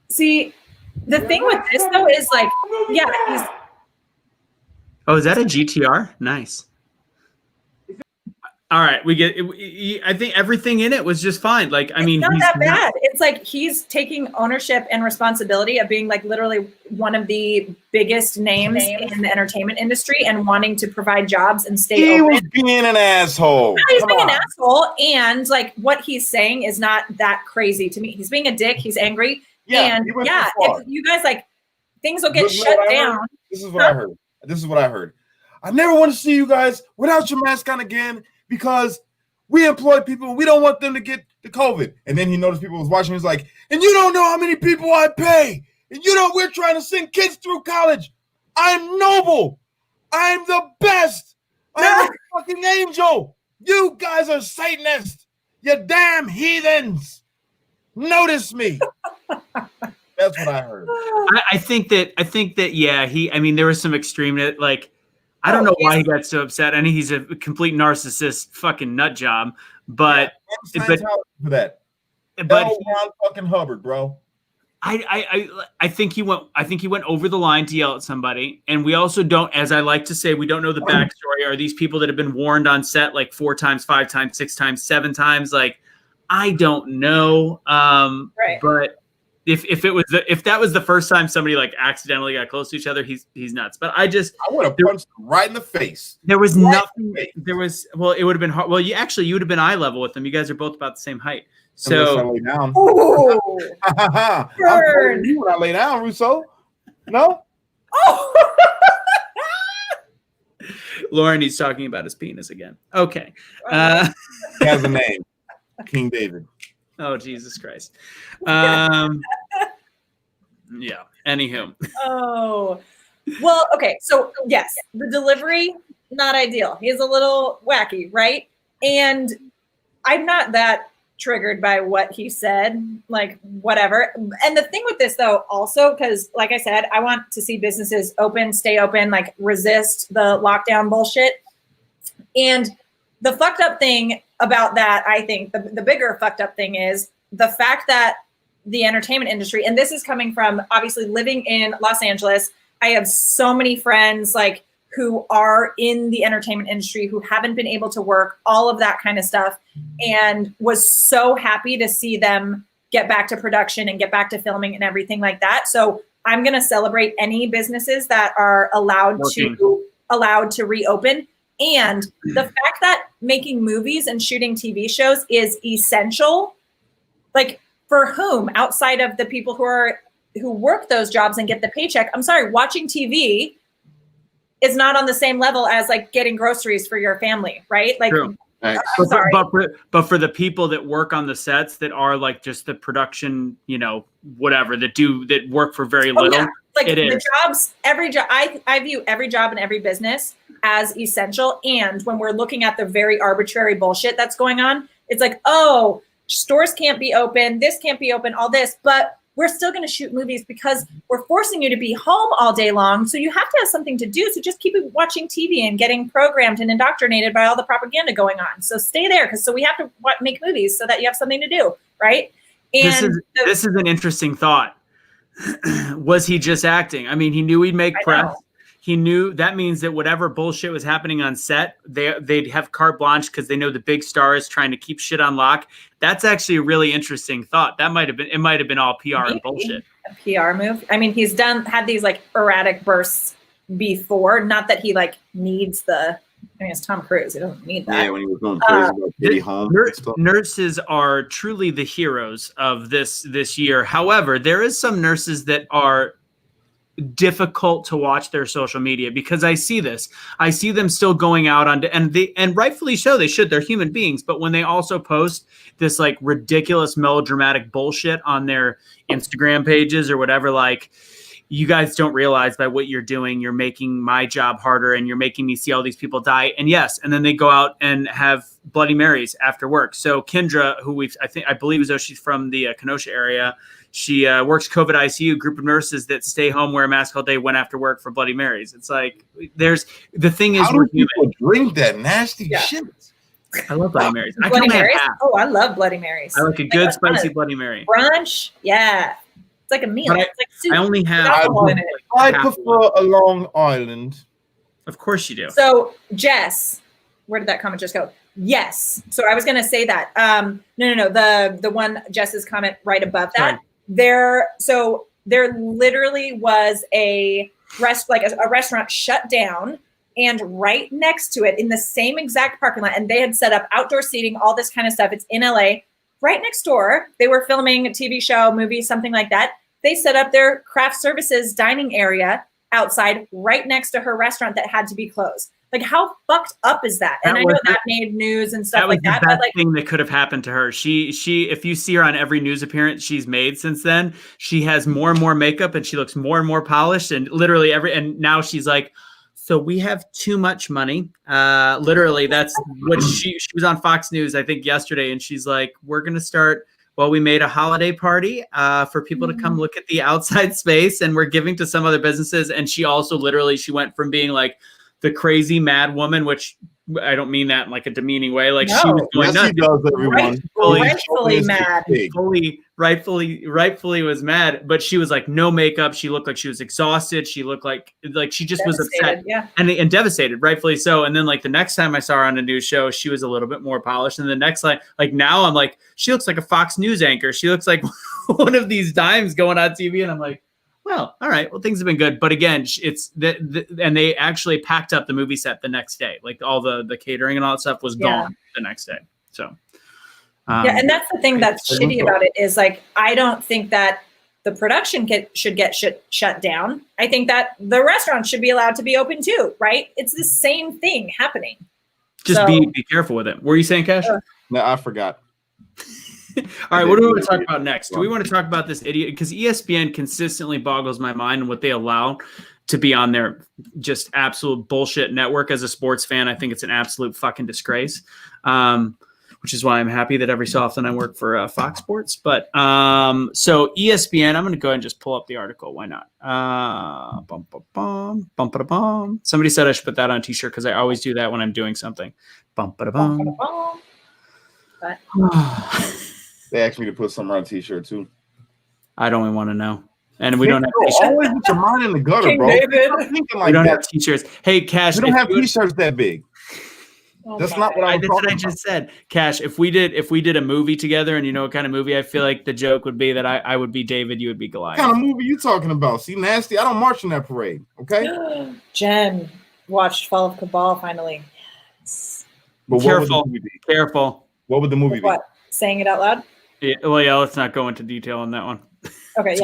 See, the thing with this though is like, yeah, he's. Oh, is that a GTR? Nice. All right, we get it. I think everything in it was just fine. Like, I mean, it's not that bad. It's like he's taking ownership and responsibility of being like literally one of the biggest names in the entertainment industry and wanting to provide jobs and stay open. He was being an asshole. Yeah, he's being an asshole, and like what he's saying is not that crazy to me. He's being a dick. He's angry, and yeah, if you guys like, things will get shut down. This is what I heard. This is what I heard. I never want to see you guys without your mask on again. Because we employ people, we don't want them to get the COVID. And then he noticed people was watching. He's like, and you don't know how many people I pay. And you know, we're trying to send kids through college. I'm noble. I'm the best. I'm a fucking angel. You guys are Satanists. You damn heathens. Notice me. That's what I heard. I think that, yeah, I mean, there was some extreme, like, I don't know why he got so upset. I know he's a complete narcissist, fucking nut job. But for that. But Ron fucking Hubbard, bro. I think he went over the line to yell at somebody. And we also don't, as I like to say, we don't know the backstory. Are these people that have been warned on set like 4 times, 5 times, 6 times, 7 times? Like, I don't know. Right. But if that was the first time somebody like accidentally got close to each other, he's nuts. But I would have punched him right in the face. There was nothing. There was it would have been hard. Well, you would have been eye level with him. You guys are both about the same height. So lay down. Ooh, I'm you when I lay down, Russo. No. oh. Lauren, he's talking about his penis again. Okay. He has a name, King David. Oh, Jesus Christ. Yeah. Anywho. Oh, well, okay. So yes, the delivery, not ideal. He's a little wacky, right? And I'm not that triggered by what he said, like whatever. And the thing with this though, also, because like I said, I want to see businesses open, stay open, like resist the lockdown bullshit. And the fucked up thing about that, I think the bigger fucked up thing is the fact that the entertainment industry, and this is coming from obviously living in Los Angeles. I have so many friends like who are in the entertainment industry who haven't been able to work, all of that kind of stuff, and was so happy to see them get back to production and get back to filming and everything like that. So I'm going to celebrate any businesses that are allowed to reopen. And the fact that making movies and shooting TV shows is essential, like for whom outside of the people who work those jobs and get the paycheck? I'm sorry, watching TV is not on the same level as like getting groceries for your family, right? Like, True. I'm sorry. But for the people that work on the sets that are like just the production, whatever that work for very little, yeah. Like it the is. jobs, every job, I view every job and every business as essential. And when we're looking at the very arbitrary bullshit that's going on, it's like, oh, stores can't be open, this can't be open, all this, but we're still going to shoot movies because we're forcing you to be home all day long. So you have to have something to do. So just keep watching TV and getting programmed and indoctrinated by all the propaganda going on. So stay there so we have to make movies so that you have something to do, right? And this is an interesting thought. Was he just acting? I mean, he knew he'd make press. He knew that means that whatever bullshit was happening on set, they'd have carte blanche because they know the big star is trying to keep shit on lock. That's actually a really interesting thought. It might have been all PR and bullshit. A PR move. I mean, he's had these like erratic bursts before. Not that he like needs it's Tom Cruise. He doesn't need that. Yeah, when he was going crazy about getting home. Nurses are truly the heroes of this year. However, there is some nurses that are difficult to watch their social media because I see them still going out on and rightfully so, they should, they're human beings, but when they also post this like ridiculous melodramatic bullshit on their Instagram pages or whatever, like, you guys don't realize by what you're doing, you're making my job harder and you're making me see all these people die. And yes, and then they go out and have Bloody Marys after work. So Kendra, who I believe she's from the Kenosha area, she works COVID ICU, group of nurses that stay home, wear a mask all day, went after work for Bloody Marys. It's like, the thing is, how do people drink that nasty shit? I love Bloody Marys. Bloody Marys? Oh, I love Bloody Marys. I like a good spicy Bloody Mary. Brunch, yeah. It's like a meal. It's like soup. I only have. I prefer a Long Island. Of course you do. So Jess, where did that comment just go? Yes. So I was going to say that. No. The one Jess's comment right above that. Sorry. There literally was a restaurant shut down, and right next to it, in the same exact parking lot, and they had set up outdoor seating, all this kind of stuff. It's in LA. Right next door, they were filming a TV show, movie, something like that. They set up their craft services dining area outside right next to her restaurant that had to be closed. Like, how fucked up is that? And I know that made news and stuff like that. That was the best thing that could have happened to her. She, if you see her on every news appearance she's made since then, she has more and more makeup and she looks more and more polished, and literally and now she's like, so we have too much money. Literally, that's what she was on Fox News, I think, yesterday. And she's like, we're going to start, we made a holiday party for people to come look at the outside space, and we're giving to some other businesses. And she also she went from being like the crazy mad woman, which I don't mean that in like a demeaning way. Like, she was going nuts. She does, everyone. Rightfully mad. Rightfully was mad, but she was like no makeup. She looked like she was exhausted. She looked like she just was upset and devastated, rightfully so. And then like the next time I saw her on a news show, she was a little bit more polished. And the next like now I'm like, she looks like a Fox News anchor. She looks like one of these dimes going on TV, and I'm like, well, all right, well, things have been good. But again, it's and they actually packed up the movie set the next day. Like all the catering and all that stuff was gone the next day. So yeah, and that's the thing that's shitty about it is like I don't think that the production should get shut down. I think that the restaurant should be allowed to be open too, right? It's the same thing happening. Just be careful with it. What were you saying, Cash? No, I forgot. All right, what do we want to talk about next? Do we want to talk about this idiot? Because ESPN consistently boggles my mind and what they allow to be on their just absolute bullshit network. As a sports fan, I think it's an absolute fucking disgrace, which is why I'm happy that every so often I work for Fox Sports. But so ESPN, I'm going to go ahead and just pull up the article. Why not? Somebody said I should put that on a t-shirt because I always do that when I'm doing something. They asked me to put something on a t-shirt too. I don't even want to know. And we don't have t-shirts. Always with your mind in the gutter, bro. We don't have t-shirts. Hey, Cash. We don't have t-shirts that big. That's not what I just said. Cash, if we did a movie together, and you know what kind of movie, I feel like the joke would be that I would be David, you would be Goliath. What kind of movie you talking about? See, nasty. I don't march in that parade. Okay. Jen watched Fall of Cabal finally. But Careful. What would the movie be? Saying it out loud? Yeah, well, yeah, let's not go into detail on that one. Okay,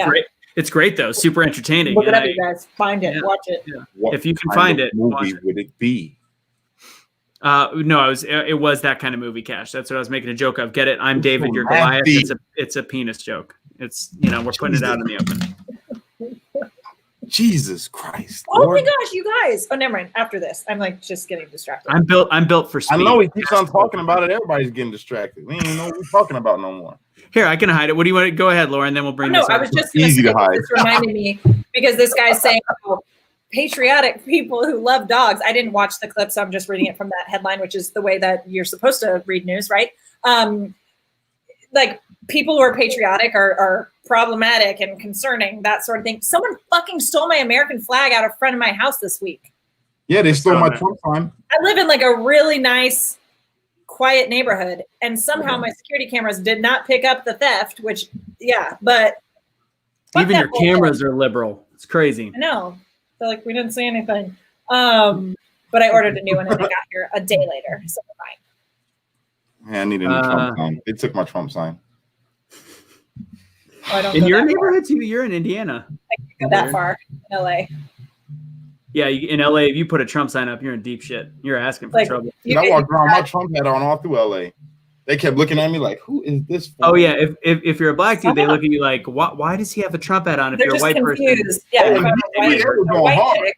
It's great though. Super entertaining. Look it up, you guys. Find it. Watch it. Yeah. If you can find it, movie would it be? No, it was that kind of movie, Cash. That's what I was making a joke of. Get it? I'm David, you're Goliath. It's a penis joke. It's we're putting it out in the open. Jesus Christ. Oh Lord. My gosh, you guys. Oh, never mind. After this, I'm like just getting distracted. I'm built for speed. I know he keeps on talking about it. Everybody's getting distracted. We ain't know what we're talking about no more. Here, I can hide it. What do you want to go ahead, Lauren? Then we'll bring this up. I was just easy to hide. This reminded me because this guy's saying patriotic people who love dogs. I didn't watch the clip, so I'm just reading it from that headline, which is the way that you're supposed to read news, right? Like people who are patriotic are problematic and concerning, that sort of thing. Someone fucking stole my American flag out of front of my house this week. Yeah, they stole my Trump sign. I live in like a really nice, quiet neighborhood, and somehow my security cameras did not pick up the theft, which, but even your cameras are liberal. It's crazy. I know. So like we didn't see anything. But I ordered a new one and it got here a day later. So fine. Yeah, I need a new Trump sign. They took my Trump sign. Oh, I don't in your neighborhood too? You're in Indiana. I can't go that far in LA. Yeah, in LA, if you put a Trump sign up, you're in deep shit. You're asking for trouble. I walked around my Trump hat on all through LA. They kept looking at me like, "Who is this?" For? Oh yeah, if you're a black dude, they look at you like, "Why does he have a Trump hat on?" If you're a white confused. person, yeah, they were going hard.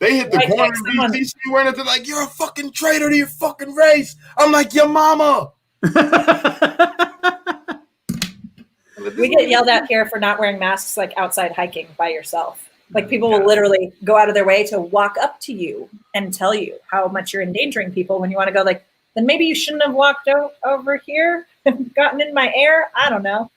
They hit the corner in DC wearing it. They're like, "You're a fucking traitor to your fucking race." I'm like, "Your mama." We get yelled at here for not wearing masks, like outside hiking by yourself. Like people will literally go out of their way to walk up to you and tell you how much you're endangering people when you want to go like, then maybe you shouldn't have walked over here and gotten in my air. I don't know.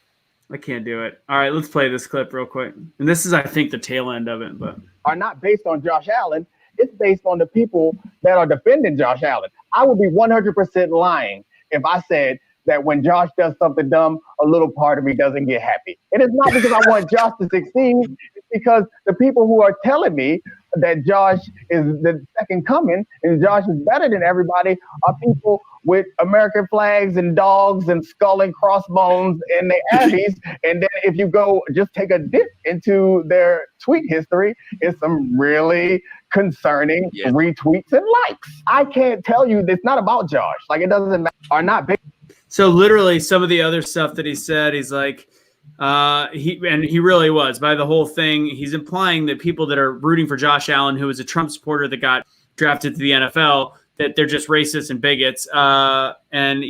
I can't do it. All right, let's play this clip real quick. And this is, I think, the tail end of it, but are not based on Josh Allen. It's based on the people that are defending Josh Allen. I would be 100% lying if I said that when Josh does something dumb, a little part of me doesn't get happy. It is not because I want Josh to succeed. It's because the people who are telling me that Josh is the second coming and Josh is better than everybody are people with American flags and dogs and skull and crossbones and their Abbeys. And then if you go just take a dip into their tweet history, it's some really concerning retweets and likes. I can't tell you, it's not about Josh. Like it doesn't matter. Are not big. So literally some of the other stuff that he said, he's like, he really was by the whole thing. He's implying that people that are rooting for Josh Allen, who is a Trump supporter that got drafted to the NFL, that they're just racist and bigots. And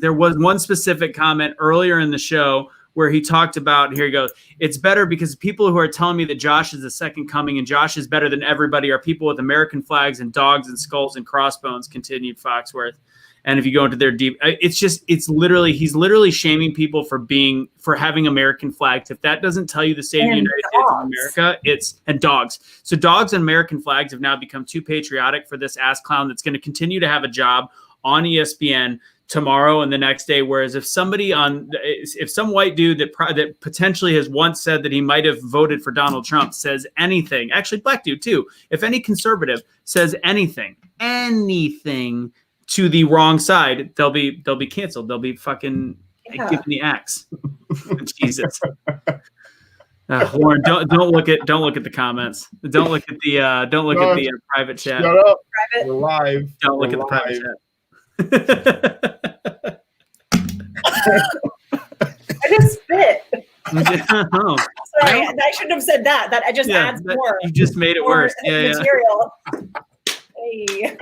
there was one specific comment earlier in the show where he talked about, here he goes, it's better because people who are telling me that Josh is the second coming and Josh is better than everybody are people with American flags and dogs and skulls and crossbones, continued Foxworth. And if you go into their deep, he's literally shaming people for having American flags. If that doesn't tell you the state of the United States of America, and dogs. So dogs and American flags have now become too patriotic for this ass clown that's going to continue to have a job on ESPN tomorrow and the next day. Whereas if some white dude that potentially has once said that he might have voted for Donald Trump says anything, actually black dude too, if any conservative says anything to the wrong side, they'll be canceled. They'll be fucking giving the axe. Jesus. Lauren, don't look at the comments. Don't look at the private chat. Shut up. Private. We're live. Don't look We're at the private chat. I just spit. Oh. Sorry, I shouldn't have said that. That just adds more. You just made it worse. Material. Hey.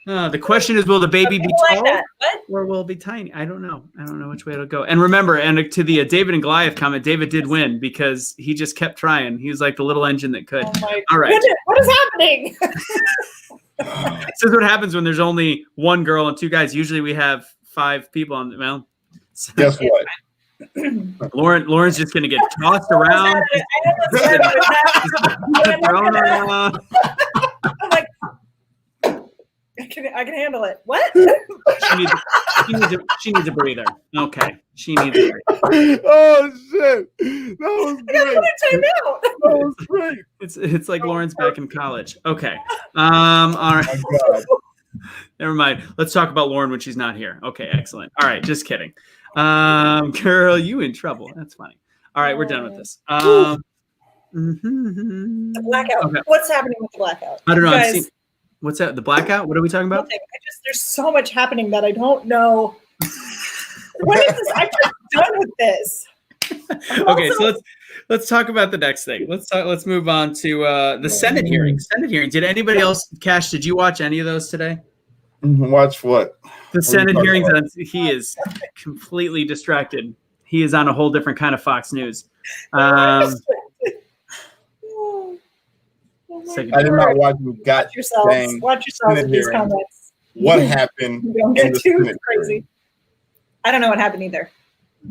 The question is, will the baby be tall what? or will it be tiny? I don't know. I don't know which way it'll go. And remember, and to the David and Goliath comment, David did win because he just kept trying. He was like the little engine that could. Oh my All right. goodness, what is happening? This is what happens when there's only one girl and two guys. Usually we have 5 people on the well. Guess what? Lauren's just gonna get tossed around. Thrown around. I'm like, I can handle it. What? She needs a breather. Okay. She needs a breather. Oh shit. That was great. That was great. It's like Lauren's back in college. Okay. All right. Oh my God. Never mind. Let's talk about Lauren when she's not here. Okay, excellent. All right, just kidding. Girl, you in trouble. That's funny. All right, we're done with this. The blackout. Okay. What's happening with the blackout? I don't know. Guys, what's that? The blackout? What are we talking about? nothing. There's so much happening that I don't know. What is this? I'm just done with this. Okay, so let's talk about the next thing. Let's move on to the Senate hearing. Did anybody else, Cash, did you watch any of those today? Watch what? The Senate hearings. He is completely distracted. He is on a whole different kind of Fox News. I did not watch you. Watch yourselves with these comments. What happened? Don't get too crazy. I don't know what happened either.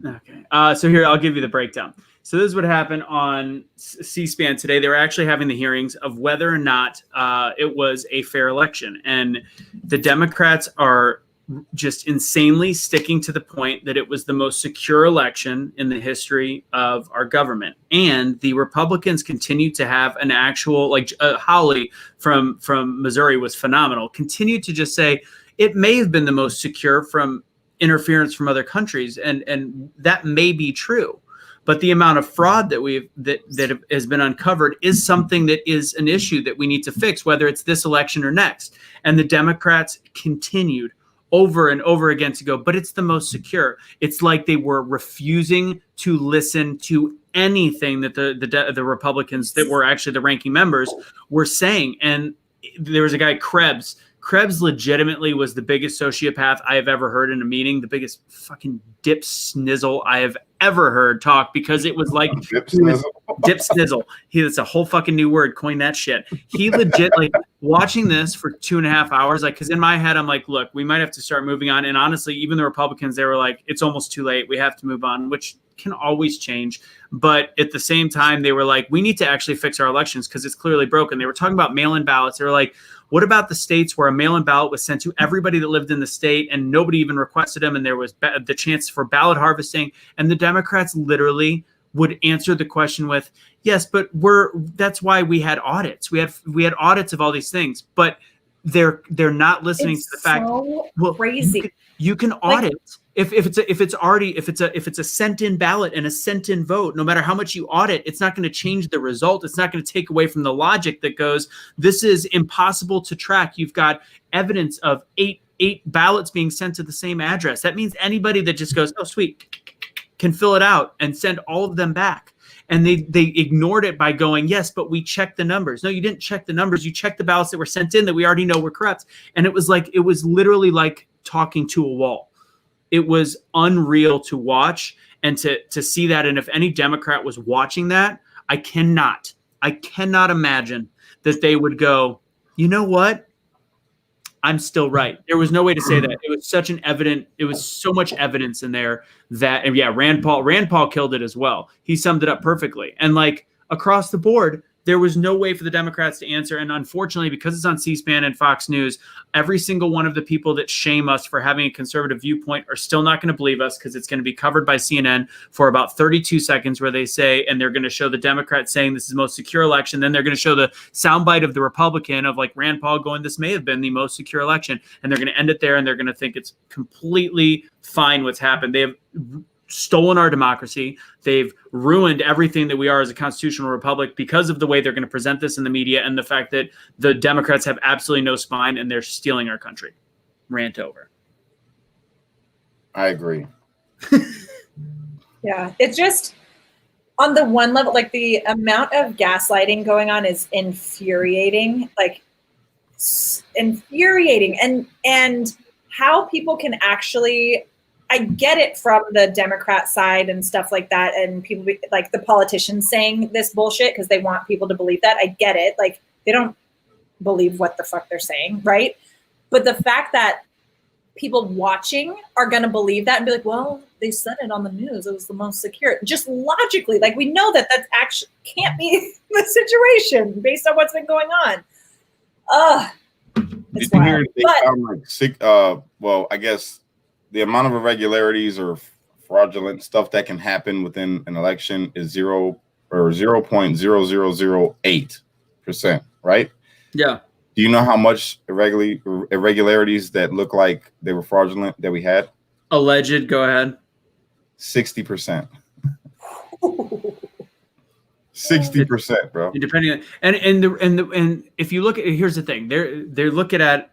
Okay. So here, I'll give you the breakdown. So this is what happened on C-SPAN today. They were actually having the hearings of whether or not it was a fair election. And the Democrats are just insanely sticking to the point that it was the most secure election in the history of our government. And the Republicans continued to have an actual, like Hawley from Missouri was phenomenal, continued to just say it may have been the most secure from interference from other countries. And that may be true. But the amount of fraud that has been uncovered is something that is an issue that we need to fix, whether it's this election or next. And the Democrats continued over and over again to go, but it's the most secure. It's like they were refusing to listen to anything that the Republicans that were actually the ranking members were saying. And there was a guy, Krebs. Krebs legitimately was the biggest sociopath I have ever heard in a meeting, the biggest fucking dip snizzle I have ever heard talk, because it was like dip snizzle. That's a whole fucking new word. Coin that shit. He legit, like, watching this for 2.5 hours, like, because in my head I'm like, look, we might have to start moving on. And honestly, even the Republicans, they were like, it's almost too late. We have to move on, which can always change. But at the same time, they were like, we need to actually fix our elections because it's clearly broken. They were talking about mail-in ballots. They were like, what about the states where a mail-in ballot was sent to everybody that lived in the state and nobody even requested them, and there was the chance for ballot harvesting? And the Democrats literally would answer the question with, yes, but that's why we had audits. We had audits of all these things, but they're not listening to the fact. Well, crazy. You can audit if it's a sent-in ballot and a sent-in vote. No matter how much you audit, it's not going to change the result. It's not going to take away from the logic that goes, this is impossible to track. You've got evidence of eight ballots being sent to the same address. That means anybody that just goes, oh sweet, can fill it out and send all of them back. And they ignored it by going, yes, but we checked the numbers. No, you didn't check the numbers. You checked the ballots that were sent in that we already know were corrupt. And it was literally like talking to a wall. It was unreal to watch and to see that. And if any Democrat was watching that, I cannot imagine that they would go, you know what? I'm still right. There was no way to say that. It was so much evidence in there that, and yeah, Rand Paul killed it as well. He summed it up perfectly. And like across the board, There was no way for the Democrats to answer. And unfortunately, because it's on C-SPAN and Fox News, every single one of the people that shame us for having a conservative viewpoint are still not going to believe us, because it's going to be covered by CNN for about 32 seconds where they say, and they're going to show the Democrats saying this is the most secure election. Then they're going to show the soundbite of the Republican of like Rand Paul going, this may have been the most secure election. And they're going to end it there. And they're going to think it's completely fine what's happened. They have stolen our democracy. They've ruined everything that we are as a constitutional republic because of the way they're going to present this in the media and the fact that the Democrats have absolutely no spine and they're stealing our country. Rant over. I agree. Yeah, it's just on the one level, like the amount of gaslighting going on is infuriating, and how people can actually, I get it from the Democrat side and stuff like that, and people like the politicians saying this bullshit because they want people to believe that. I get it. Like, they don't believe what the fuck they're saying, right? But the fact that people watching are going to believe that and be like, well, they said it on the news, it was the most secure. Just logically, like, we know that that actually can't be the situation based on what's been going on. Did you hear they found like six, well, I guess the amount of irregularities or fraudulent stuff that can happen within an election is 0.0008%, right? Yeah. Do you know how much irregularities that look like they were fraudulent that we had? Alleged, go ahead. 60%. 60%, bro. Depending on and if you look at, here's the thing, they're looking at,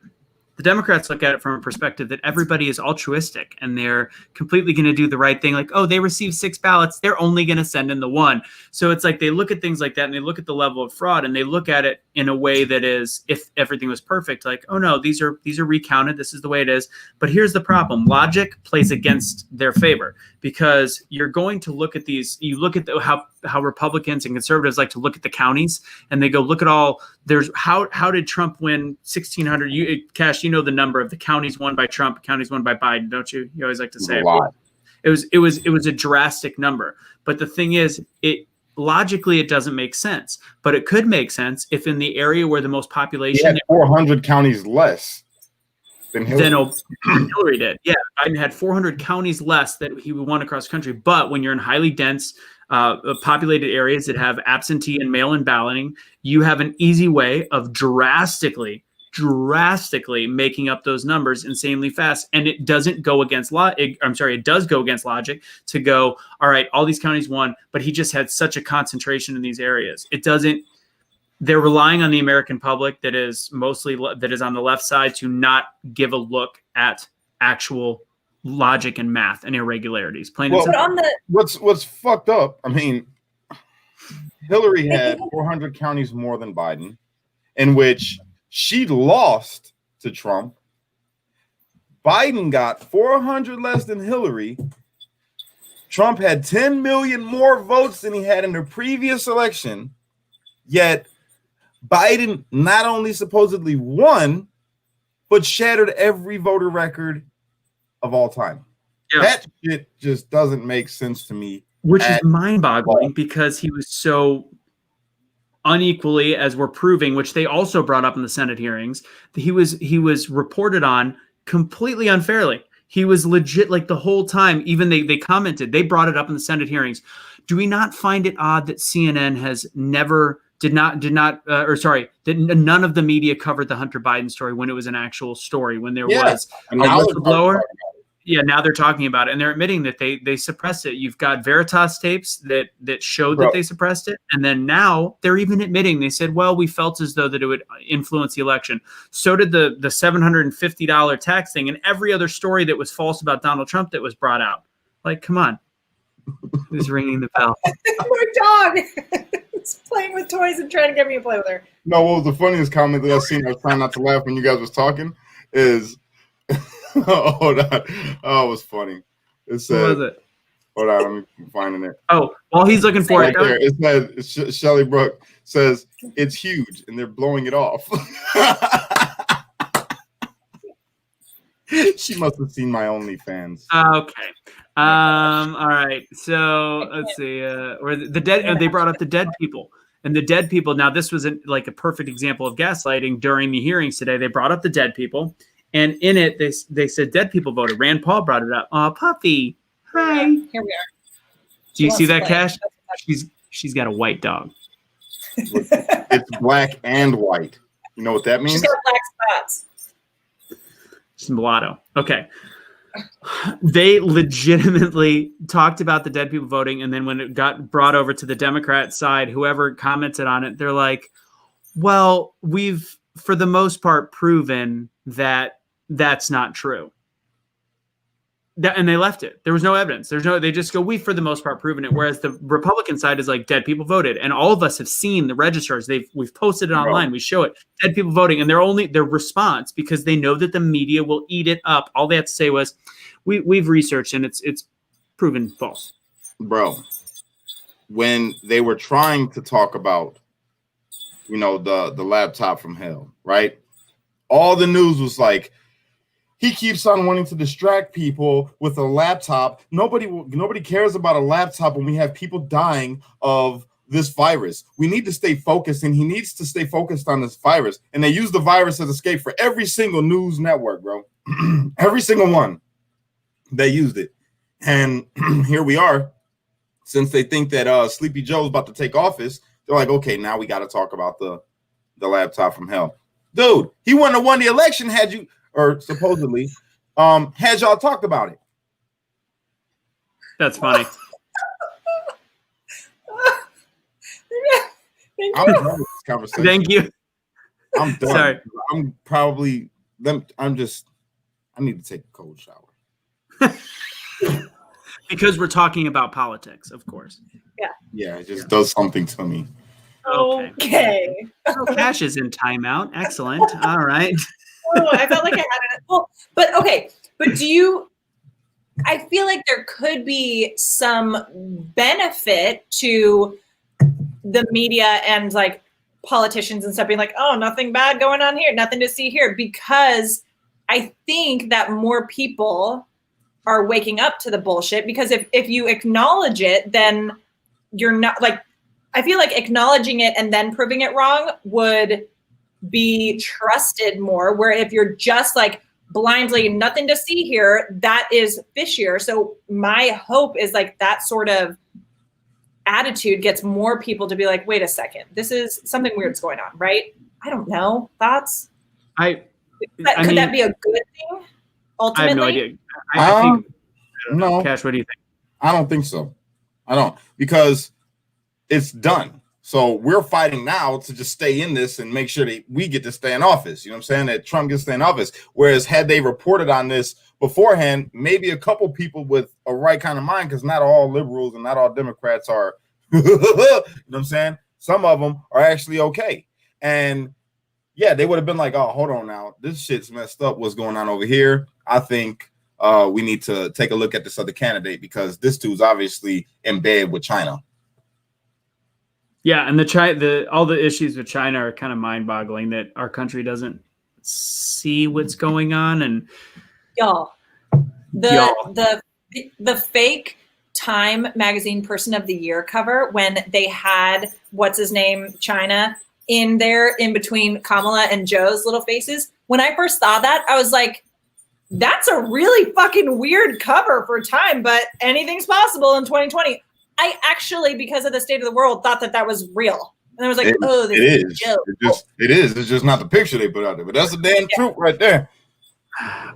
the Democrats look at it from a perspective that everybody is altruistic and they're completely going to do the right thing. Like, oh, they received 6 ballots, they're only going to send in the 1. So it's like they look at things like that and they look at the level of fraud and they look at it in a way that is, if everything was perfect, like, oh no, these are recounted, this is the way it is. But here's the problem: logic plays against their favor, because you're going to look at these. You look at how Republicans and conservatives like to look at the counties, and they go, look at all. There's how did Trump win 1,600? Cash, you know the number of the counties won by Trump, counties won by Biden, don't you? You always like to say a lot. It was a drastic number. But the thing is, logically it doesn't make sense. But it could make sense if in the area where the most population, he had 400 counties less than Hillary did. Yeah, Biden had 400 counties less that he won across the country. But when you're in highly dense populated areas that have absentee and mail-in balloting, you have an easy way of drastically making up those numbers insanely fast. And it doesn't go against it does go against logic to go, all right, all these counties won, but he just had such a concentration in these areas. It doesn't. They're relying on the American public that is on the left side to not give a look at actual logic and math and irregularities. What's fucked up, I mean, Hillary had 400 counties more than Biden, in which she lost to Trump. Biden got 400 less than Hillary. Trump had 10 million more votes than he had in the previous election, yet Biden not only supposedly won, but shattered every voter record of all time. Yeah. That shit just doesn't make sense to me. Which is mind-boggling, because he was so unequally, as we're proving, which they also brought up in the Senate hearings, he was reported on completely unfairly. He was legit, like, the whole time. Even they commented, they brought it up in the Senate hearings. Do we not find it odd that CNN has never that none of the media covered the Hunter Biden story when it was an actual story, when there was a whistleblower? Yeah, now they're talking about it, and they're admitting that they suppressed it. You've got Veritas tapes that showed that they suppressed it, and then now they're even admitting, they said, well, we felt as though that it would influence the election. So did the $750 tax thing and every other story that was false about Donald Trump that was brought out. Like, come on. Who's ringing the bell? My dog. It's playing with toys and trying to get me to play with her. No, what was the funniest comment that I've seen? I was trying not to laugh when you guys was talking. Is hold on. Oh, it was funny. It said, what was it? Hold on, I'm finding it. Oh, while he's looking for it, there, it says Shelly Brook says it's huge and they're blowing it off. She must have seen my OnlyFans. Okay. All right. So let's see. Or the dead. They brought up the dead people, And the dead people, now this was like a perfect example of gaslighting during the hearings today. They brought up the dead people, and in it, they said dead people voted. Rand Paul brought it up. Oh, puppy. Hi. Here we are. Do you see that, play. Cash? She's got a white dog. It's black and white. You know what that means? She's got black spots. She's mulatto. Okay. They legitimately talked about the dead people voting, and then when it got brought over to the Democrat side, whoever commented on it, they're like, well, we've for the most part proven that that's not true. And they left it. There was no evidence. They just go, we for the most part proven it. Whereas the Republican side is like, dead people voted. And all of us have seen the registers. We've posted it online. We show it. Dead people voting. And their response, because they know that the media will eat it up. All they have to say was, we've researched and it's proven false. Bro, when they were trying to talk about, the laptop from hell, right? All the news was like, he keeps on wanting to distract people with a laptop. Nobody cares about a laptop when we have people dying of this virus. We need to stay focused, and he needs to stay focused on this virus. And they use the virus as escape for every single news network, bro. Every single one. They used it. And here we are. Since they think that Sleepy Joe's about to take office, they're like, okay, now we got to talk about the laptop from hell. Dude, he wouldn't have won the election had you... or supposedly, had y'all talked about it. That's funny. I'm done with this conversation. Thank you. I'm done. Sorry. I need to take a cold shower. Because we're talking about politics, of course. Yeah, it just does something to me. Okay. Cash is in timeout. Excellent. All right. Oh, I felt like I had it. Well, but okay. But I feel like there could be some benefit to the media and like politicians and stuff being like, oh, nothing bad going on here, nothing to see here, because I think that more people are waking up to the bullshit, because if you acknowledge it, then you're not like, I feel like acknowledging it and then proving it wrong would be trusted more, where if you're just like blindly nothing to see here, that is fishier. So my hope is like that sort of attitude gets more people to be like, wait a second, this is something weird's going on, right? I don't know. Thoughts? Could that be a good thing ultimately? I have no idea. I think no. Cash, what do you think? I don't think so. I don't, because it's done. So we're fighting now to just stay in this and make sure that we get to stay in office. You know what I'm saying? That Trump gets to stay in office. Whereas had they reported on this beforehand, maybe a couple people with a right kind of mind, because not all liberals and not all Democrats are, you know what I'm saying? Some of them are actually okay. And yeah, they would have been like, oh, hold on now. This shit's messed up. What's going on over here? I think we need to take a look at this other candidate, because this dude's obviously in bed with China. Yeah, and all the issues with China are kind of mind-boggling, that our country doesn't see what's going on. And the fake Time magazine Person of the Year cover, when they had what's his name, China, in there in between Kamala and Joe's little faces. When I first saw that, I was like, that's a really fucking weird cover for Time, but anything's possible in 2020. I actually, because of the state of the world, thought that was real. And I was like, this is a joke. It is. It's just not the picture they put out there, but that's the damn truth right there.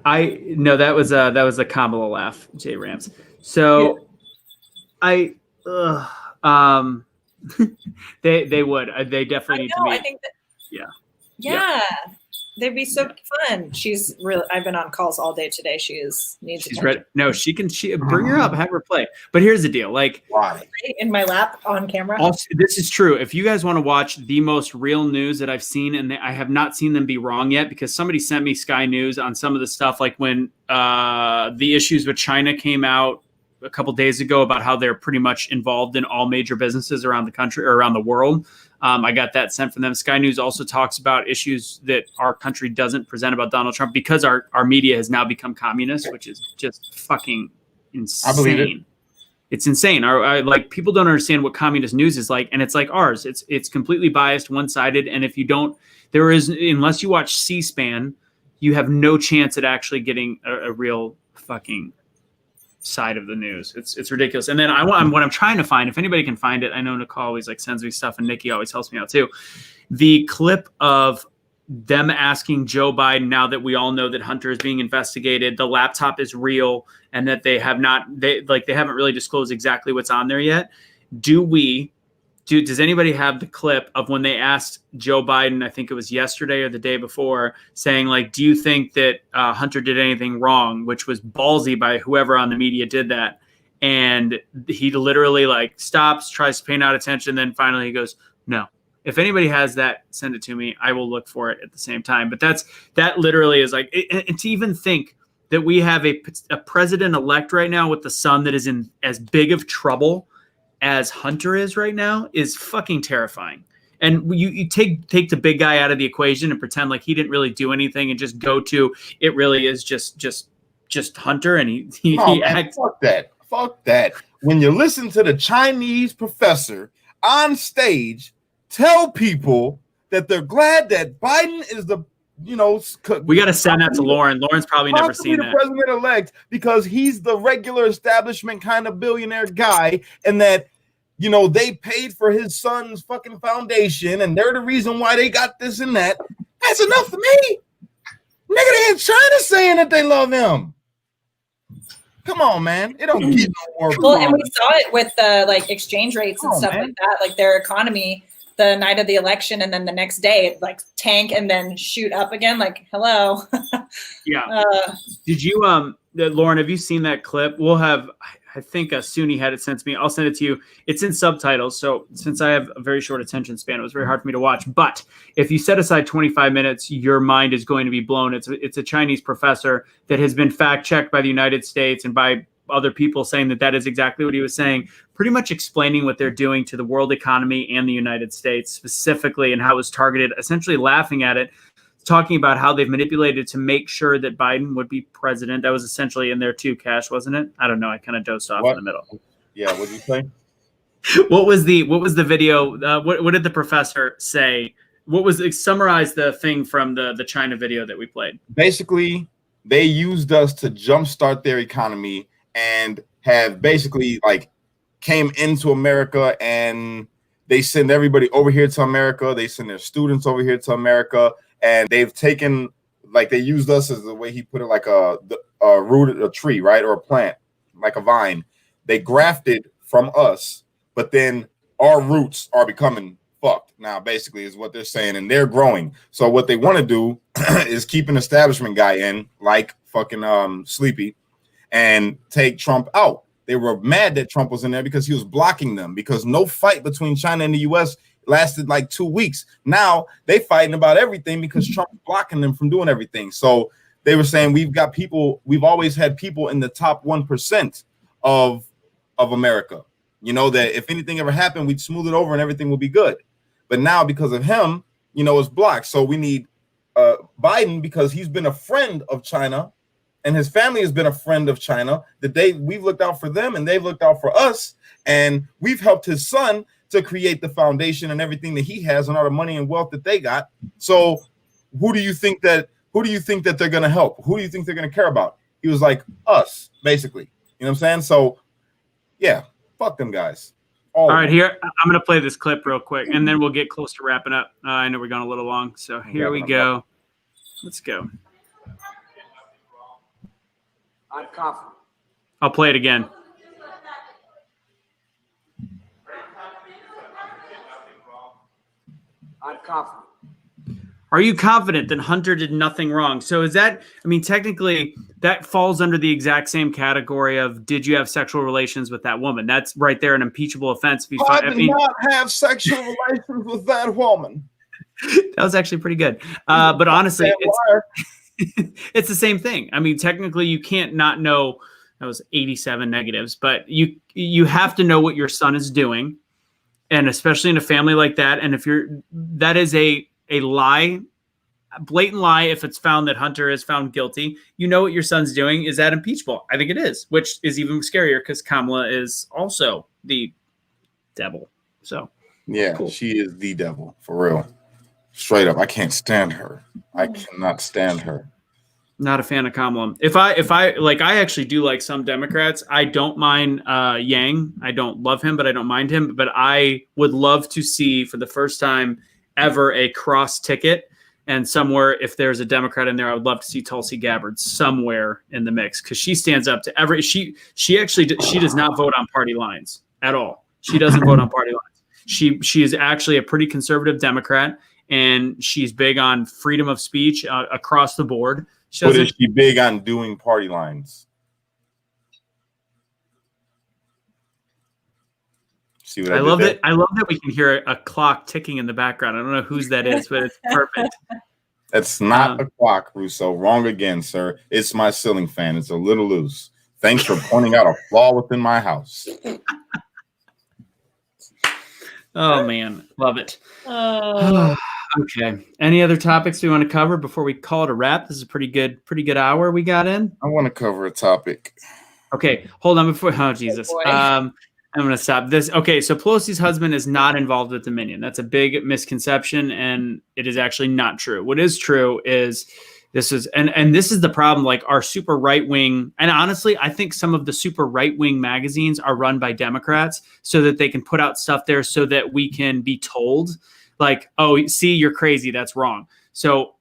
That was a Kamala laugh, Jay Rams. So they would. They definitely need to meet. I think that, yeah. They'd be so fun. She's really. I've been on calls all day today. She's ready. No, she can. She bring her up, have her play. But here's the deal: like, why in my lap on camera. Also, this is true. If you guys want to watch the most real news that I've seen, and I have not seen them be wrong yet, because somebody sent me Sky News on some of the stuff, like when the issues with China came out a couple days ago about how they're pretty much involved in all major businesses around the country or around the world. I got that sent from them. Sky News also talks about issues that our country doesn't present about Donald Trump, because our media has now become communist, which is just fucking insane. I believe it. It's insane. Like people don't understand what communist news is like, and it's like ours. It's completely biased, one-sided, and if you don't, unless you watch C-SPAN, you have no chance at actually getting a real fucking side of the news. It's ridiculous. And then what I'm trying to find, if anybody can find it, I know Nicole always like sends me stuff, and Nikki always helps me out too. The clip of them asking Joe Biden, now that we all know that Hunter is being investigated, the laptop is real, and that they haven't really disclosed exactly what's on there yet. Does anybody have the clip of when they asked Joe Biden, I think it was yesterday or the day before, saying like, do you think that Hunter did anything wrong, which was ballsy by whoever on the media did that. And he literally like stops, tries to pay not attention. Then finally he goes, no. If anybody has that, send it to me. I will look for it at the same time. But that literally is like, and to even think that we have a president-elect right now with the son that is in as big of trouble as Hunter is right now is fucking terrifying. And you take the big guy out of the equation and pretend like he didn't really do anything and just go to, it really is just Hunter, and he acts. Fuck that. When you listen to the Chinese professor on stage tell people that they're glad that Biden is the, we got to send that to Lauren. Lauren's probably never seen the that. President-elect, because he's the regular establishment kind of billionaire guy, and that, they paid for his son's fucking foundation, and they're the reason why they got this and that. That's enough for me. Nigga, they in China saying that they love him. Come on, man. It don't get no more. Well, and we saw it with the like exchange rates and stuff like that, like their economy the night of the election, and then the next day it like tank and then shoot up again. Like, hello. Yeah. Did you, Lauren, have you seen that clip? We'll have, I think Soonie had it sent to me. I'll send it to you. It's in subtitles. So since I have a very short attention span, it was very hard for me to watch. But if you set aside 25 minutes, your mind is going to be blown. It's a Chinese professor that has been fact checked by the United States and by other people saying that is exactly what he was saying, pretty much explaining what they're doing to the world economy and the United States specifically, and how it was targeted, essentially laughing at it, talking about how they've manipulated to make sure that Biden would be president. That was essentially in there too, Cash, wasn't it? I don't know. I kind of dozed off in the middle. Yeah. What did you say? What was the video? What did the professor say? Summarize the thing from the China video that we played? Basically, they used us to jumpstart their economy and have basically like came into America, and they send everybody over here to America. They send their students over here to America, and they've taken, like, they used us as the way he put it, like a root, a tree, right? Or a plant, like a vine. They grafted from us, but then our roots are becoming fucked now, basically, is what they're saying, and they're growing. So what they want to do is keep an establishment guy in, like fucking Sleepy, and take Trump out. They were mad that Trump was in there because he was blocking them, because no fight between China and the U.S. lasted like 2 weeks. Now they fighting about everything because Trump's blocking them from doing everything. So they were saying we've always had people in the top 1% of America, that if anything ever happened, we'd smooth it over and everything will be good. But now because of him, it's blocked. So we need Biden, because he's been a friend of China, and his family has been a friend of China. We've looked out for them, and they've looked out for us, and we've helped his son to create the foundation and everything that he has, and all the money and wealth that they got. So who do you think that they're going to help? Who do you think they're going to care about? He was like, us, basically. You know what I'm saying? So yeah, fuck them guys. All right, here, I'm going to play this clip real quick, and then we'll get close to wrapping up. I know we're going a little long, so here we go. Let's go. I'm confident. I'll play it again. I'm confident. Are you confident that Hunter did nothing wrong? So is that, technically that falls under the exact same category of, did you have sexual relations with that woman? That's right there an impeachable offense. I did not have sexual relations with that woman. That was actually pretty good. But honestly, it's the same thing. Technically you can't not know. That was 87 negatives, but you have to know what your son is doing. And especially in a family like that. And if that is a lie blatant lie if it's found that Hunter is found guilty. You know what your son's doing is at impeachable. I think it is, which is even scarier because Kamala is also the devil. So yeah, cool. She is the devil for real. Straight up, I can't stand her. I cannot stand her. Not a fan of Kamala. If I like, I actually do like some Democrats. I don't mind Yang. I don't love him, but I don't mind him. But I would love to see for the first time ever a cross ticket. And somewhere, if there's a Democrat in there, I would love to see Tulsi Gabbard somewhere in the mix because she stands up to every. She does not vote on party lines at all. She doesn't vote on party lines. She is actually a pretty conservative Democrat, and she's big on freedom of speech across the board. But is she big on doing party lines? See what I love did it. I love that we can hear a clock ticking in the background. I don't know whose that is, but it's perfect. That's not a clock, Russo. Wrong again, sir. It's my ceiling fan. It's a little loose. Thanks for pointing out a flaw within my house. Oh man, love it. Okay. Any other topics we want to cover before we call it a wrap? This is a pretty good hour we got in. I want to cover a topic. Okay, hold on before. Oh Jesus. I'm going to stop this. Okay, so Pelosi's husband is not involved with Dominion. That's a big misconception, and it is actually not true. What is true is this is the problem. Like our super right wing, and honestly, I think some of the super right wing magazines are run by Democrats so that they can put out stuff there so that we can be told. Like, oh, see, you're crazy. That's wrong. So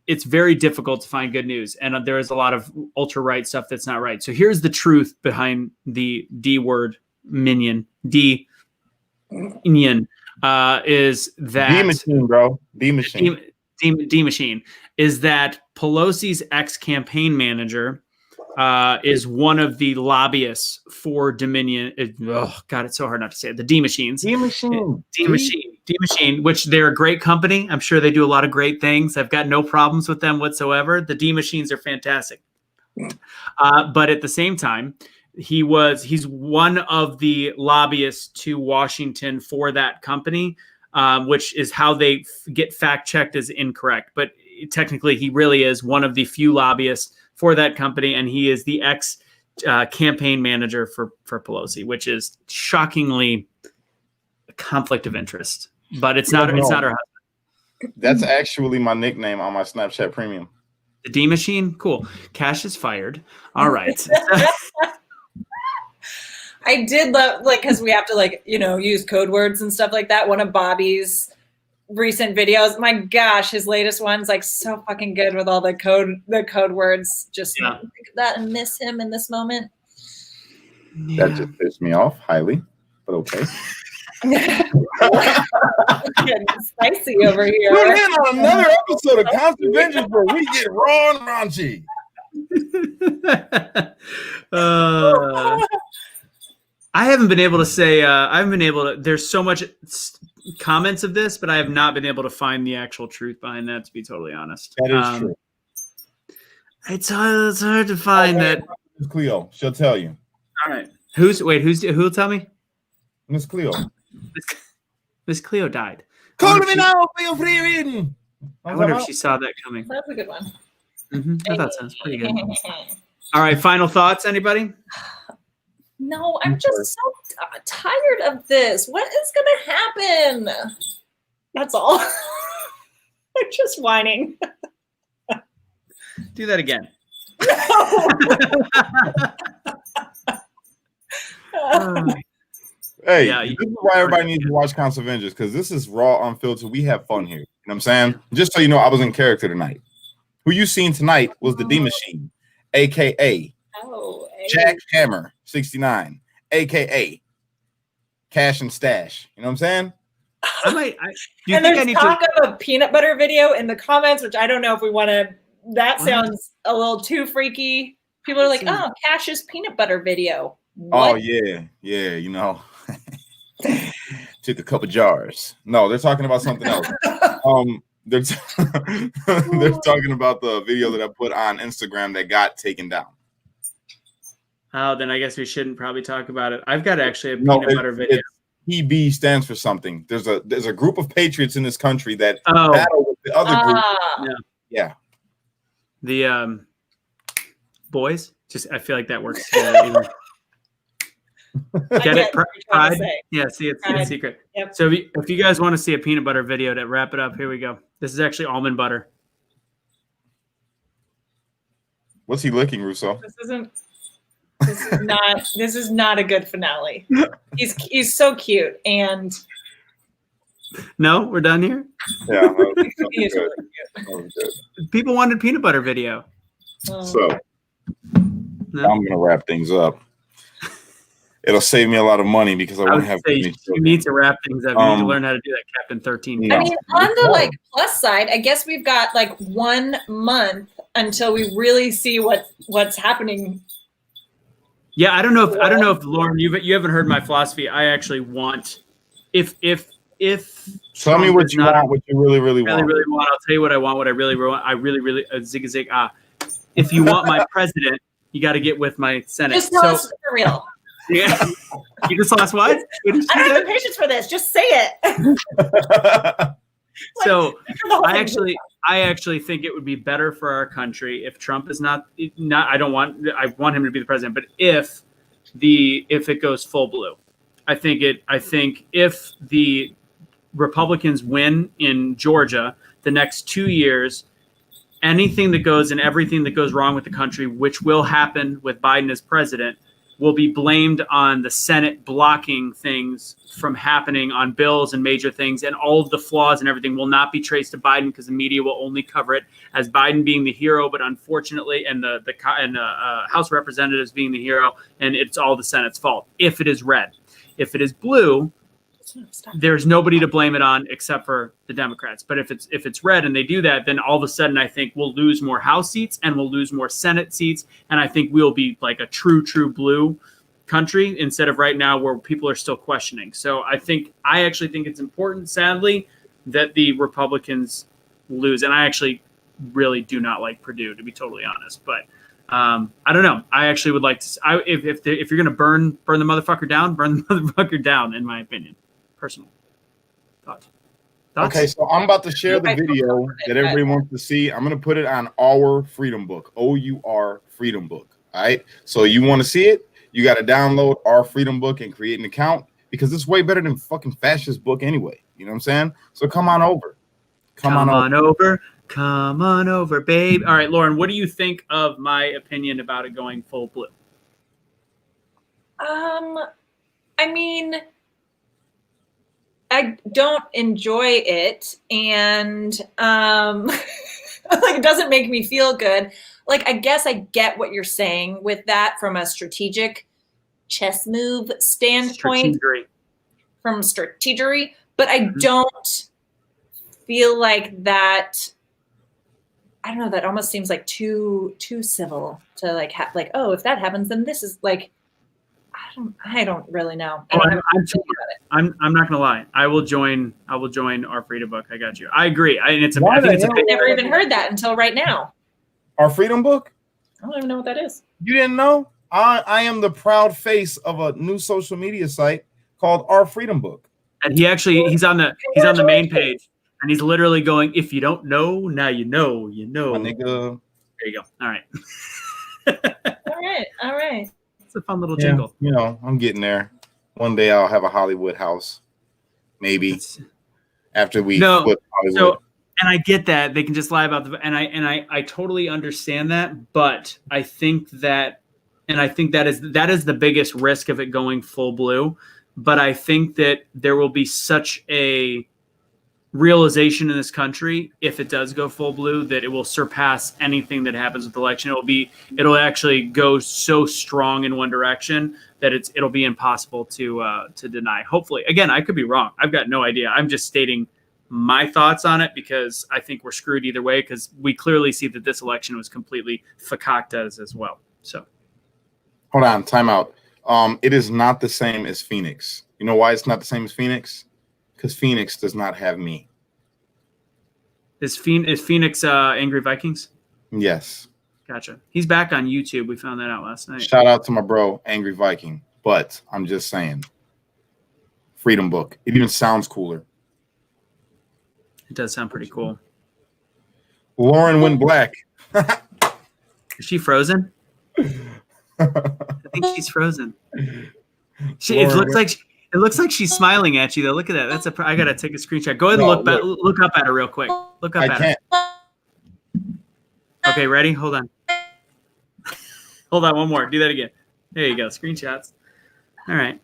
it's very difficult to find good news. And there is a lot of ultra-right stuff that's not right. So here's the truth behind the D word minion. D is that... D-machine, bro. D-machine. D-machine is that Pelosi's ex-campaign manager is one of the lobbyists for Dominion. Oh, God, it's so hard not to say it. The D-machines. D-machine, which they're a great company. I'm sure they do a lot of great things. I've got no problems with them whatsoever. The D-machines are fantastic. But at the same time, he's one of the lobbyists to Washington for that company, which is how they get fact-checked as incorrect. But technically, he really is one of the few lobbyists for that company, and he is the ex-campaign manager for Pelosi, which is shockingly a conflict of interest. But it's not her husband. That's actually my nickname on my Snapchat Premium. The D Machine? Cool. Kash is fired. All right. I did love, like, because we have to, use code words and stuff like that. One of Bobby's recent videos, my gosh, his latest one's like so fucking good with all the code words. Just think of that and miss him in this moment. Yeah. That just pissed me off highly, but okay. Getting spicy over here. Tune in on another episode of ConserVengers where we get raw and raunchy. I haven't been able to say. There's so much comments of this, but I have not been able to find the actual truth behind that. To be totally honest, that is true. It's hard to find that. Miss Cleo, she'll tell you. All right. Who'll tell me? Miss Cleo. Miss Cleo died. Call me now for your free reading. I wonder if she saw that coming. That's a good one. Mm-hmm. I thought that was pretty good. All right, final thoughts, anybody? No, I'm just so tired of this. What is going to happen? That's all. I'm just whining. Do that again. Hey, this is why everybody needs to watch ConserVengers, because this is raw, unfiltered. We have fun here. You know what I'm saying? Just so you know, I was in character tonight. Who you seen tonight was the D Machine, a.k.a. Jack Hammer 69, a.k.a. Cash and Stash. You know what I'm saying? There's talk of a peanut butter video in the comments, which I don't know if we want to. That sounds a little too freaky. People are like, "Oh, Cash's peanut butter video." What? Oh yeah, you know. Took a couple jars. No, they're talking about something else. They're talking about the video that I put on Instagram that got taken down. Oh, then I guess we shouldn't probably talk about it. I've got actually a peanut butter video. PB stands for something. There's a group of patriots in this country that battle with The other group, Yeah. yeah. The boys. Just I feel like that works. Get it? Pride. Yeah. See, it's a secret. Yep. So if you guys want to see a peanut butter video to wrap it up, here we go. This is actually almond butter. What's he licking, Russo? This is not a good finale. He's so cute and No, we're done here. Yeah. he is Good. really cute. That was good. People wanted peanut butter video. So No? I'm gonna wrap things up. It'll save me a lot of money because I I won't would have say any you children. need to wrap things up. You need to learn how to do that, Captain 13. No. I mean, on the plus side, I guess we've got 1 month until we really see what's happening. Yeah, I don't know if Lauren, you haven't heard my philosophy. I actually want if Tell me Trump what is you not want, what you really want. really want. I'll tell you what I want. What I really want. I really zig zig. If you want my president, you got to get with my Senate. Just tell us for real. Yeah. You just lost what? I don't have the patience for this. Just say it. So I actually think it would be better for our country if Trump is not. I want him to be the president, but if it goes full blue, I think if the Republicans win in Georgia the next 2 years, anything that goes and everything that goes wrong with the country, which will happen with Biden as president, will be blamed on the Senate blocking things from happening on bills and major things, and all of the flaws and everything will not be traced to Biden because the media will only cover it as Biden being the hero, but unfortunately, and the House of Representatives being the hero, and it's all the Senate's fault. If it is red, if it is blue, there's nobody to blame it on except for the Democrats. But if it's red and they do that, then all of a sudden I think we'll lose more House seats and we'll lose more Senate seats, and I think we'll be like a true blue country instead of right now where people are still questioning. So I actually think it's important, sadly, that the Republicans lose, and I actually really do not like Purdue, to be totally honest. But I don't know. I actually would like to. If you're gonna burn the motherfucker down, burn the motherfucker down. In my opinion. Personal thoughts. Okay, so I'm about to share the video that everybody wants to see. I'm going to put it on Our Freedom Book, OUR Freedom Book. All right. So you want to see it? You got to download Our Freedom Book and create an account because it's way better than fucking fascist book anyway. You know what I'm saying? So come on over. Come on over, babe. All right, Lauren, what do you think of my opinion about it going full blue? I mean, I don't enjoy it, and it doesn't make me feel good. I guess I get what you're saying with that from a strategic chess move standpoint, from strategery, but I don't feel like that. I don't know. That almost seems like too civil to oh, if that happens, then this is I don't really know. I'm not gonna lie. I will join Our Freedom Book. I got you. I agree. I've never even heard that until right now. Our Freedom Book? I don't even know what that is. You didn't know? I am the proud face of a new social media site called Our Freedom Book. And he's on the main page, and he's literally going, "If you don't know, now you know, you know." My nigga. There you go. All right. All right. It's a fun little jingle. You know, I'm getting there. One day I'll have a Hollywood house, maybe. After we flip Hollywood. So, and I get that they can just lie about I totally understand that, but I think that is the biggest risk of it going full blue. But I think that there will be such a realization in this country if it does go full blue that it will surpass anything that happens with the election. It'll actually go so strong in one direction that it'll be impossible to deny. Hopefully, again, I could be wrong. I've got no idea. I'm just stating my thoughts on it because I think we're screwed either way because we clearly see that this election was completely fakakta as well. So, hold on, time out. It is not the same as Phoenix. You know why it's not the same as Phoenix? Because Phoenix does not have me. Is Phoenix Angry Vikings? Yes. Gotcha. He's back on YouTube. We found that out last night. Shout out to my bro, Angry Viking. But I'm just saying, Freedom Book. It even sounds cooler. It does sound pretty cool. Lauren went black. Is she frozen? I think she's frozen. It looks like she's smiling at you though. Look at that. I gotta take a screenshot. Go ahead and look up at her real quick. Look up at her. Okay, ready? Hold on. Hold on, one more. Do that again. There you go. Screenshots. All right.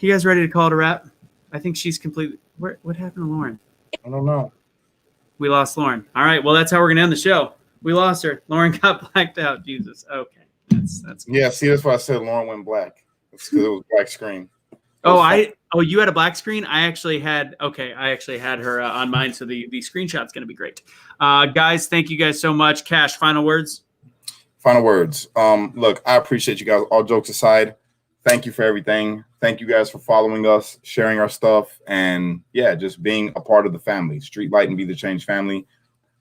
You guys ready to call it a wrap? I think she's completely. What happened to Lauren? I don't know. We lost Lauren. All right. Well, that's how we're gonna end the show. We lost her. Lauren got blacked out. Jesus. Okay. That's cool. Yeah. See, that's why I said Lauren went black. It's because it was black screen. You had a black screen? I actually had her on mine, so the screenshot's going to be great. Guys, thank you guys so much. Kash, final words? Final words. Look, I appreciate you guys. All jokes aside, thank you for everything. Thank you guys for following us, sharing our stuff, and yeah, just being a part of the family. Streetlight and Be the Change family.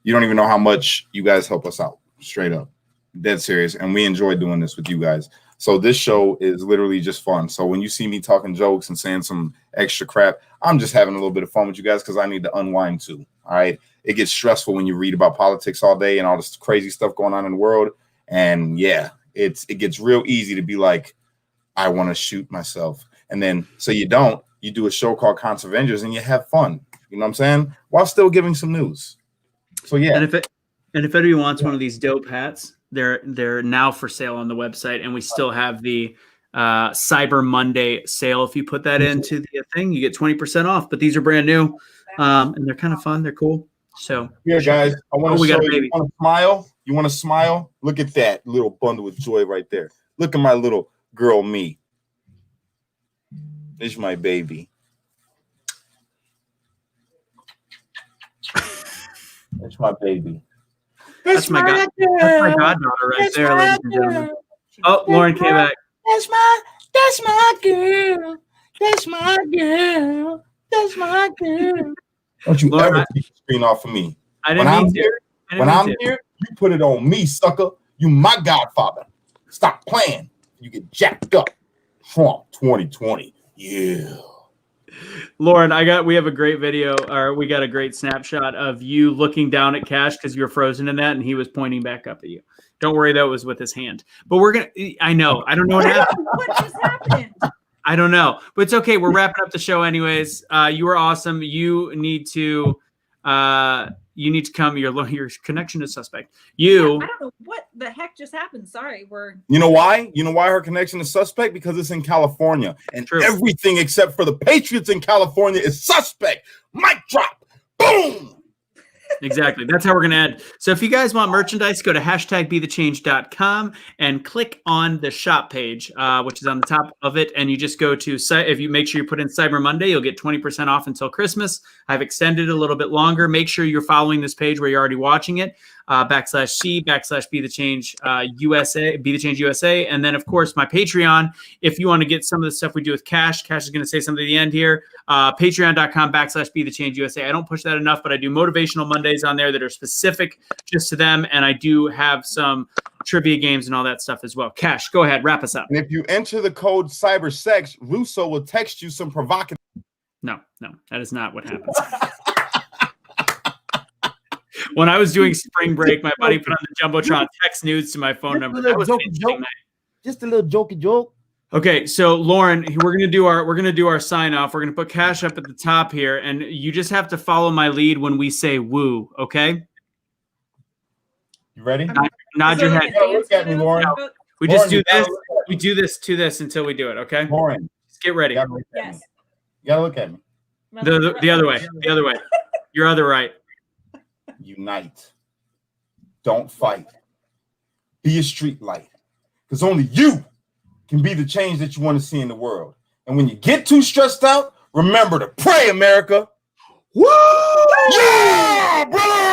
You don't even know how much you guys help us out. Straight up. Dead serious. And we enjoy doing this with you guys. So this show is literally just fun. So when you see me talking jokes and saying some extra crap, I'm just having a little bit of fun with you guys because I need to unwind too. All right. It gets stressful when you read about politics all day and all this crazy stuff going on in the world. And yeah, it gets real easy to be like, I want to shoot myself. And then so you do a show called ConserVengers and you have fun. You know what I'm saying? While still giving some news. So yeah. And if anybody wants one of these dope hats, they're now for sale on the website, and we still have the Cyber Monday sale. If you put that into the thing, you get 20% off. But these are brand new, and they're kind of fun. They're cool. So yeah, guys, I want to show you. You want to smile? You want to smile? Look at that little bundle of joy right there. Look at my little girl me. This is my baby. That's my baby. That's my goddaughter right there, ladies and gentlemen. Oh, Lauren came back. That's my girl. That's my girl. That's my girl. Don't you ever take the screen off of me. When I'm here, you put it on me, sucker. You my godfather. Stop playing. You get jacked up. Trump 2020. Yeah. Lauren, we have a great video, or we got a great snapshot of you looking down at Kash because you're frozen in that, and he was pointing back up at you. Don't worry, that was with his hand. But I don't know what happened. What just happened? I don't know, but it's okay. We're wrapping up the show anyways. You were awesome. You need to come. Your connection is suspect. I don't know what the heck just happened. Sorry, You know why? You know why her connection is suspect? Because it's in California, and everything except for the Patriots in California is suspect. Mic drop. Boom. Exactly. That's how we're going to end. So if you guys want merchandise, go to #BeTheChange.com and click on the shop page, which is on the top of it. And you just go to, if you make sure you put in Cyber Monday, you'll get 20% off until Christmas. I've extended it a little bit longer. Make sure you're following this page where you're already watching it. /C/BeTheChange USA, Be the Change USA. And then, of course, my Patreon. If you want to get some of the stuff we do with Kash is going to say something at the end here. Patreon.com /BeTheChange USA. I don't push that enough, but I do motivational Mondays on there that are specific just to them. And I do have some trivia games and all that stuff as well. Kash, go ahead. Wrap us up. And if you enter the code CYBERSEX, Russo will text you some provocative. No, that is not what happens. When I was doing spring break, my buddy put on the Jumbotron text news to my phone number. That was just a little jokey joke. Okay, so Lauren, we're gonna do our sign off. We're gonna put Kash up at the top here, and you just have to follow my lead when we say woo. Okay? You ready? Nod your head. Look at me, Lauren. We just do this. We do this to this until we do it. Okay? Lauren, just get ready. Yes. You gotta look at me. The other way. The other way. Your other right. Unite. Don't fight. Be a street light. Because only you can be the change that you want to see in the world. And when you get too stressed out, remember to pray, America. Woo! Yeah, brother!